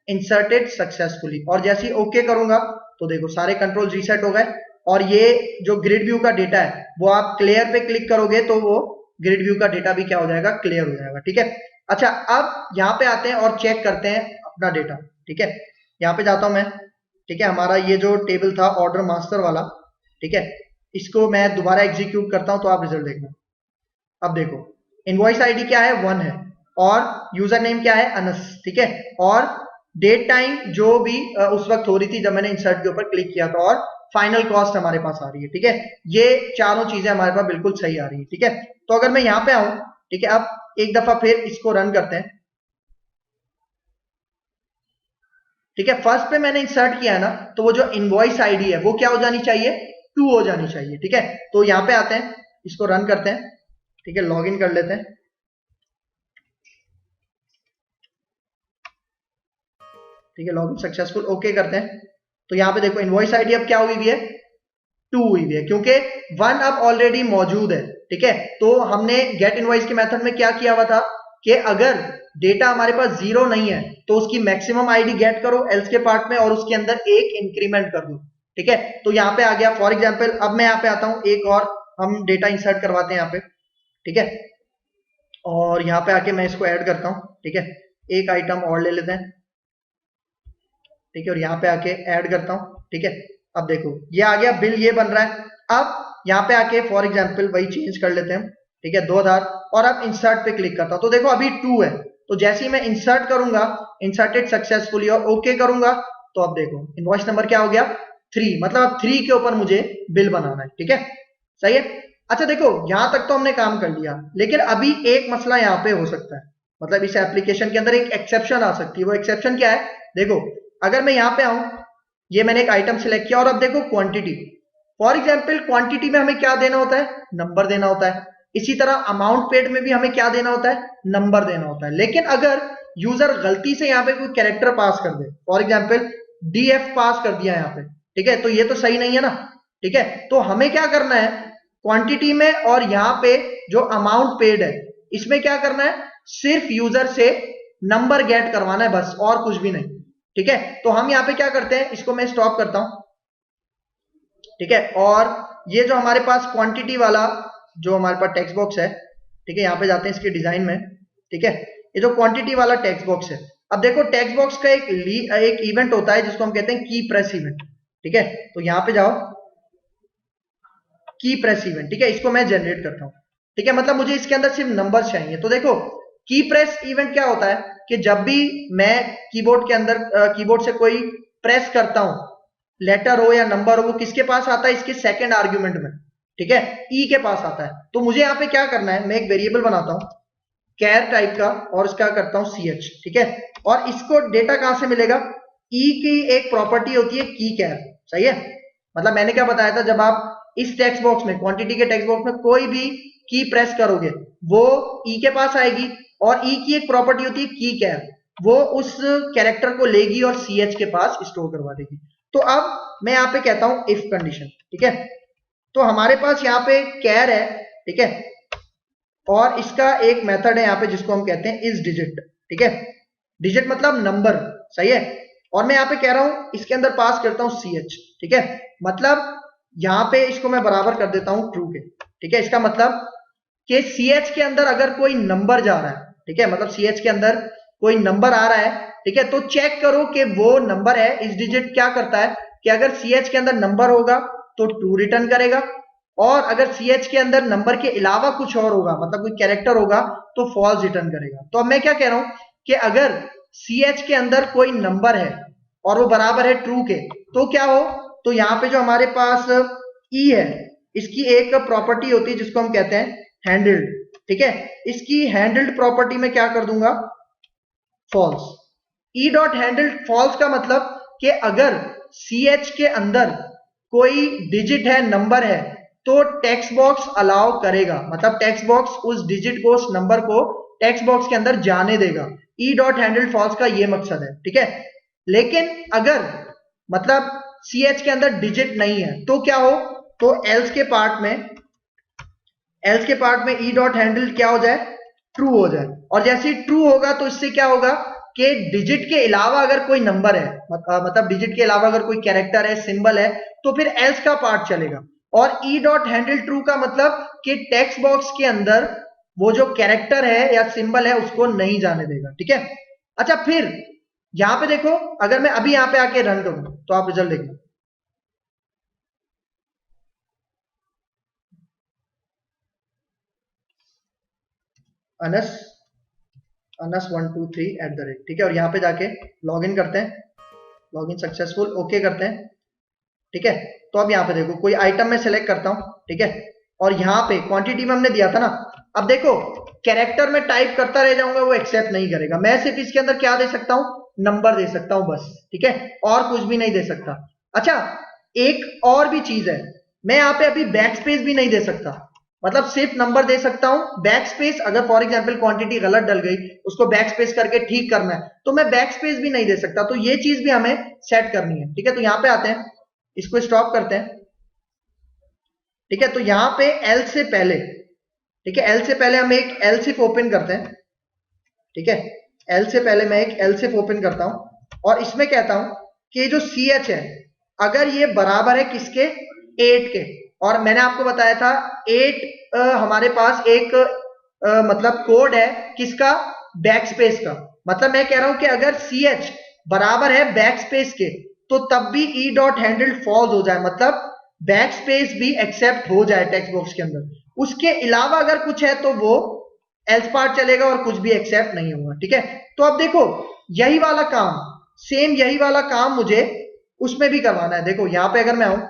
Speaker 1: इंसर्टेड सक्सेसफुली, और जैसे ही ओके करूंगा तो देखो सारे कंट्रोल रीसेट हो गए। और ये जो ग्रिड व्यू का डेटा है वो आप क्लियर पे क्लिक करोगे तो वो ग्रिड व्यू का डेटा भी क्या हो जाएगा, क्लियर हो जाएगा। ठीक है, अच्छा अब यहाँ पे आते हैं और चेक करते हैं अपना डेटा। ठीक है, यहाँ पे जाता हूं मैं। ठीक है, हमारा ये जो टेबल था ऑर्डर मास्टर वाला, ठीक है, इसको मैं दोबारा एग्जीक्यूट करता हूं तो आप रिजल्ट देखना। अब देखो इनवॉइस आईडी क्या है, 1 है, और यूजर नेम क्या है, अनस। ठीक है, और डेट टाइम जो भी उस वक्त हो रही थी जब मैंने इंसर्ट के ऊपर क्लिक किया था, और फाइनल कॉस्ट हमारे पास आ रही है। ठीक है, ये चारों चीजें हमारे पास बिल्कुल सही आ रही है। ठीक है, तो अगर मैं यहाँ पे आऊं, ठीक है, अब एक दफा फिर इसको रन करते हैं। ठीक है, फर्स्ट पे मैंने इंसर्ट किया है ना, तो वो जो इनवॉइस आईडी है वो क्या हो जानी चाहिए, 2 हो जानी चाहिए। ठीक है, तो यहाँ पे आते हैं, इसको रन करते हैं। ठीक है, लॉगिन कर लेते हैं। ठीक है, लॉगिन सक्सेसफुल, ओके करते हैं। तो यहाँ पे देखो इनवॉइस आईडी अब क्या हुई हुई है, 2 हुई हुई है, क्योंकि 1 अब ऑलरेडी मौजूद है। ठीक है, तो हमने गेट इनवॉइस के मेथड में क्या किया हुआ था कि अगर डेटा हमारे पास 0 नहीं है तो उसकी मैक्सिमम आईडी गेट करो एल्स के पार्ट में, और उसके अंदर एक इंक्रीमेंट कर दो। ठीक है, तो यहाँ पे आ गया। फॉर एग्जाम्पल अब मैं यहाँ पे आता हूँ, एक और हम डेटा इंसर्ट करवाते हैं यहाँ पे। ठीक है, और यहाँ पे आके मैं इसको ऐड करता हूँ। ठीक है, एक आइटम और ले लेते हैं। ठीक है, और यहाँ पे आके ऐड करता हूँ। ठीक है, अब देखो ये आ गया, बिल ये बन रहा है। अब यहाँ पे आके फॉर एग्जांपल वही चेंज कर लेते हैं। ठीक है, 2000, और अब इंसर्ट पे क्लिक करता हूँ तो देखो अभी 2 है, तो जैसे ही मैं इंसर्ट करूंगा, इंसर्टेड सक्सेसफुली, और ओके करूंगा तो अब देखो इनवॉइस नंबर क्या हो गया, 3, मतलब अब 3 के ऊपर मुझे बिल बनाना है। ठीक है, सही है। अच्छा देखो यहां तक तो हमने काम कर लिया, लेकिन अभी एक मसला यहाँ पे हो सकता है, मतलब इस एप्लीकेशन के अंदर एक एक्सेप्शन आ सकती है। वो एक्सेप्शन क्या है, देखो अगर मैं यहाँ पे आऊं, ये मैंने एक आइटम सिलेक्ट किया, और अब देखो क्वांटिटी, फॉर एग्जांपल क्वांटिटी में हमें क्या देना होता है, नंबर देना होता है। इसी तरह अमाउंट पेड में भी हमें क्या देना होता है, नंबर देना होता है। लेकिन अगर यूजर गलती से यहाँ पे कोई कैरेक्टर पास कर दे, फॉर एग्जांपल डीएफ पास कर दिया यहाँ पे, ठीक है, तो ये तो सही नहीं है ना। ठीक है, तो हमें क्या करना है, क्वांटिटी में और यहाँ पे जो अमाउंट पेड है इसमें क्या करना है, सिर्फ यूजर से नंबर गेट करवाना है बस, और कुछ भी नहीं। ठीक है, तो हम यहाँ पे क्या करते हैं, इसको मैं स्टॉप करता हूं। ठीक है, और ये जो हमारे पास क्वांटिटी वाला जो हमारे पास टेक्स्ट बॉक्स है, ठीक है, यहाँ पे जाते हैं इसके डिजाइन में। ठीक है, ये जो क्वांटिटी वाला टेक्स्ट बॉक्स है, अब देखो टेक्स्ट बॉक्स का एक इवेंट होता है जिसको हम कहते हैं की प्रेस इवेंट। ठीक है, तो यहाँ पे जाओ, की प्रेस इवेंट। ठीक है, इसको मैं जनरेट करता हूँ। ठीक है, मतलब मुझे इसके अंदर सिर्फ नंबर चाहिए। तो देखो की प्रेस इवेंट क्या होता है कि जब भी मैं कीबोर्ड के अंदर कीबोर्ड से कोई प्रेस करता हूं, लेटर हो या नंबर हो, वो किसके पास आता है, इसके सेकंड आर्ग्यूमेंट में। ठीक है, ई के पास आता है। तो मुझे यहाँ पे क्या करना है, मैं एक वेरिएबल बनाता हूं कैर टाइप का, और इसका करता हूं ch। ठीक है, और इसको डेटा कहां से मिलेगा, ई की एक प्रॉपर्टी होती है की कैर। सही है, मतलब मैंने क्या बताया था, जब आप इस टेक्स्ट बॉक्स में, क्वांटिटी के टेक्स्ट बॉक्स में कोई भी की प्रेस करोगे वो ई के पास आएगी, और ई की एक प्रॉपर्टी होती है की कैर, वो उस कैरेक्टर को लेगी और ch के पास स्टोर करवा देगी। तो अब मैं यहाँ पे कहता हूं इफ कंडीशन। ठीक है, तो हमारे पास यहाँ पे कैर है। ठीक है, और इसका एक मेथड है यहाँ पे जिसको हम कहते हैं इस डिजिट। ठीक है, डिजिट मतलब नंबर। सही है, और मैं यहाँ पे कह रहा हूं इसके अंदर पास करता हूं ch। ठीक है, मतलब यहाँ पे इसको मैं बराबर कर देता हूं ट्रू के। ठीक है, इसका मतलब कि ch के अंदर अगर कोई नंबर जा रहा है, ठीक है, मतलब ch के अंदर कोई नंबर आ रहा है, ठीक है, तो चेक करो कि वो नंबर है। इस डिजिट क्या करता है कि अगर CH के अंदर नंबर होगा तो ट्रू रिटर्न करेगा, और अगर CH के अंदर नंबर के अलावा कुछ और होगा, मतलब कोई कैरेक्टर होगा, तो फॉल्स रिटर्न करेगा। तो अब मैं क्या कह रहा हूं कि अगर CH के अंदर कोई नंबर है और वो बराबर है ट्रू के, तो क्या हो, तो यहां पे जो हमारे पास E है, इसकी एक प्रॉपर्टी होती है जिसको हम कहते हैं हैंडल्ड, ठीक है। इसकी हैंडल्ड प्रॉपर्टी में क्या कर दूंगा, false. E dot handled false का मतलब कि अगर CH के अंदर कोई डिजिट है, नंबर है, तो टेक्स्ट बॉक्स अलाउ करेगा, मतलब टेक्स्ट बॉक्स उस डिजिट को, उस नंबर को टेक्स्ट बॉक्स के अंदर जाने देगा। ई डॉट हैंडल्ड फॉल्स का ये मकसद है, ठीक है। लेकिन अगर मतलब CH के अंदर डिजिट नहीं है तो क्या हो, तो एल्स के पार्ट में ई डॉट हैंडल क्या हो जाए, ट्रू हो जाए। और जैसे ही ट्रू होगा तो इससे क्या होगा कि डिजिट के अलावा अगर कोई नंबर है, मतलब डिजिट के अलावा अगर कोई कैरेक्टर है, सिंबल है, तो फिर एल्स का पार्ट चलेगा। और ई डॉट हैंडल ट्रू का मतलब कि टेक्स्ट बॉक्स के अंदर वो जो कैरेक्टर है या सिंबल है उसको नहीं जाने देगा, ठीक है। अच्छा, फिर यहां पे देखो, अगर मैं अभी यहां पे आके रन करूं तो आप रिजल्ट देखना, अनस 123 @, ठीक है। और यहाँ पे जाके लॉग इन करते हैं, लॉग इन सक्सेसफुल, ओके करते हैं, ठीक है। तो अब यहाँ पे देखो कोई आइटम मैं सेलेक्ट करता हूँ, ठीक है, और यहाँ पे क्वांटिटी में हमने दिया था ना, अब देखो कैरेक्टर में टाइप करता रह जाऊंगा, वो एक्सेप्ट नहीं करेगा। मैं सिर्फ इसके अंदर क्या दे सकता हूँ, नंबर दे सकता हूँ बस, ठीक है, और कुछ भी नहीं दे सकता। अच्छा, एक और भी चीज है, मैं यहाँ पे अभी बैक स्पेस भी नहीं दे सकता, मतलब सिर्फ नंबर दे सकता हूं। बैक स्पेस, अगर फॉर एग्जांपल क्वांटिटी गलत डल गई, उसको बैक स्पेस करके ठीक करना है, तो मैं बैक स्पेस भी नहीं दे सकता। तो ये चीज भी हमें सेट करनी है, ठीक है। तो यहां पे आते हैं, इसको स्टॉप करते हैं, ठीक है। तो यहां पे एल से पहले, ठीक है, एल से पहले हम एक एलसिफ ओपन करते हैं, ठीक है। एल से पहले मैं एक एलसिफ ओपन करता हूं और इसमें कहता हूं कि जो CH है, अगर ये बराबर है किसके, 8 के, और मैंने आपको बताया था 8 हमारे पास एक मतलब कोड है किसका, बैकस्पेस का। मतलब मैं कह रहा हूं कि अगर CH बराबर है बैकस्पेस के, तो तब भी ई डॉट हैंडल फॉल्स हो जाए, मतलब बैकस्पेस भी एक्सेप्ट हो जाए टेक्स्ट बॉक्स के अंदर। उसके अलावा अगर कुछ है तो वो एल्स पार्ट चलेगा और कुछ भी एक्सेप्ट नहीं होगा, ठीक है। तो अब देखो यही वाला काम, सेम यही वाला काम मुझे उसमें भी करवाना है। देखो यहां पे अगर मैं आऊं,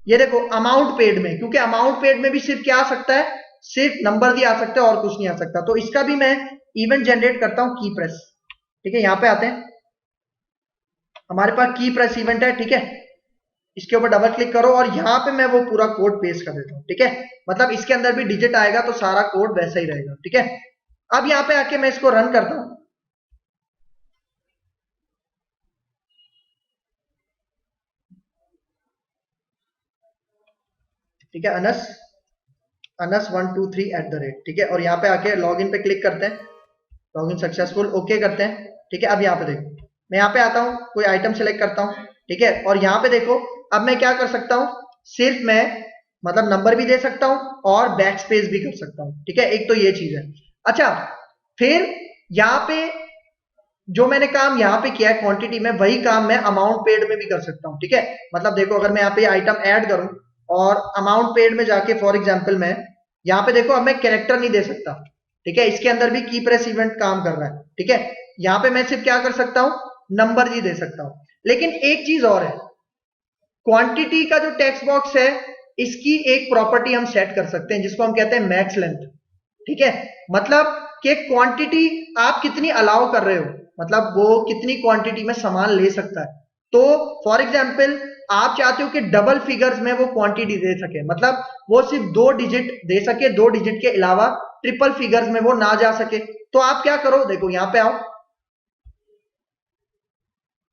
Speaker 1: ये देखो अमाउंट पेड में, क्योंकि अमाउंट पेड में भी सिर्फ क्या आ सकता है, सिर्फ नंबर भी आ सकता है और कुछ नहीं आ सकता। तो इसका भी मैं इवेंट जनरेट करता हूं, की प्रेस, ठीक है। यहां पे आते हैं, हमारे पास की प्रेस इवेंट है, ठीक है। इसके ऊपर डबल क्लिक करो और यहां पे मैं वो पूरा कोड पेस्ट कर देता हूं, ठीक है। मतलब इसके अंदर भी डिजिट आएगा तो सारा कोड वैसा ही रहेगा, ठीक है। अब यहां पे आके मैं इसको रन करता हूं, ठीक है। अनस 123 @, ठीक है। और यहाँ पे आके लॉग इन पे क्लिक करते हैं, लॉग इन सक्सेसफुल, ओके करते हैं, ठीक है। अब यहाँ पे देखो, मैं यहाँ पे आता हूँ, कोई आइटम सेलेक्ट करता हूँ, ठीक है। और यहाँ पे देखो अब मैं क्या कर सकता हूँ, सिर्फ मैं मतलब नंबर भी दे सकता हूँ और बैक स्पेस भी कर सकता हूँ, ठीक है। एक तो ये चीज है। अच्छा, फिर यहाँ पे जो मैंने काम यहाँ पे किया है क्वांटिटी में, वही काम मैं अमाउंट पेड में भी कर सकता हूँ, ठीक है। मतलब देखो अगर मैं यहाँ पे आइटम ऐड करूं और अमाउंट पेड में जाके फॉर एग्जांपल मैं यहाँ पे देखो, अब मैं कैरेक्टर नहीं दे सकता, ठीक है। इसके अंदर भी की प्रेस इवेंट काम कर रहा है, ठीक है। यहाँ पे मैं सिर्फ क्या कर सकता हूँ, नंबर ही दे सकता हूँ। लेकिन एक चीज और है, क्वांटिटी का जो टेक्स्ट बॉक्स है, इसकी एक प्रॉपर्टी हम सेट कर सकते हैं जिसको हम कहते हैं मैक्स लेंथ, ठीक है। मतलब कि क्वांटिटी आप कितनी अलाउ कर रहे हो, मतलब वो कितनी क्वांटिटी में सामान ले सकता है। तो फॉर एग्जांपल आप चाहते हो कि डबल फिगर्स में वो क्वांटिटी दे सके, मतलब वो सिर्फ 2 डिजिट दे सके, 2 डिजिट के अलावा ट्रिपल फिगर्स में वो ना जा सके। तो आप क्या करो, देखो यहां पे आओ,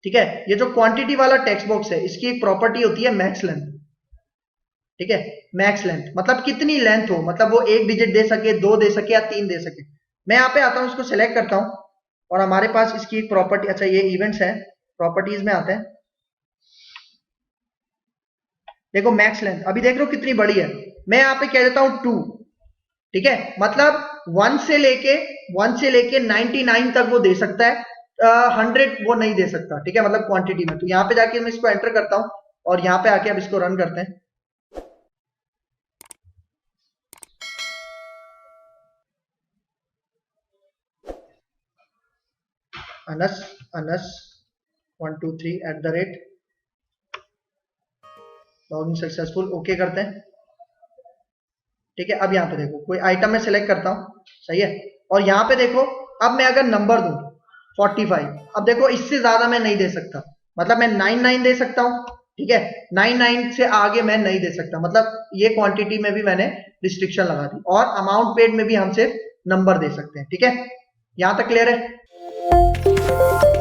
Speaker 1: ठीक है। ये जो क्वांटिटी वाला टेक्स्ट बॉक्स है, इसकी एक प्रॉपर्टी होती है मैक्स लेंथ, ठीक है। मैक्स लेंथ मतलब कितनी लेंथ हो, मतलब वो 1 डिजिट दे सके, 2 दे सके या 3 दे सके। मैं यहाँ पे आता हूं, इसको सिलेक्ट करता हूं और हमारे पास इसकी एक प्रॉपर्टी, अच्छा ये इवेंट्स है, प्रॉपर्टीज में आते हैं। देखो मैक्स लेंथ अभी देख रहे हो कितनी बड़ी है, मैं यहाँ पे कह देता हूं 2, ठीक है। मतलब 1 से लेके 99 तक वो दे सकता है, 100 वो नहीं दे सकता, ठीक है, मतलब क्वांटिटी में। तो यहाँ पे जाके मैं इसको एंटर करता हूं और यहाँ पे आके अब इसको रन करते हैं। Anas Anas 123 login successful, okay करते हैं। ठीक है, अब यहाँ पे देखो कोई आइटम में सिलेक्ट करता हूँ, सही है, और यहाँ पे देखो अब मैं अगर नंबर दूं 45, अब देखो इससे ज्यादा मैं नहीं दे सकता, मतलब मैं 99 दे सकता हूँ, ठीक है, 99 से आगे मैं नहीं दे सकता, मतलब ये क्वांटिटी में भी मैंने रिस्ट्रिक्शन लगा दी। और अमाउंट पेड में भी हम सिर्फ नंबर दे सकते हैं, ठीक है, यहां तक क्लियर है।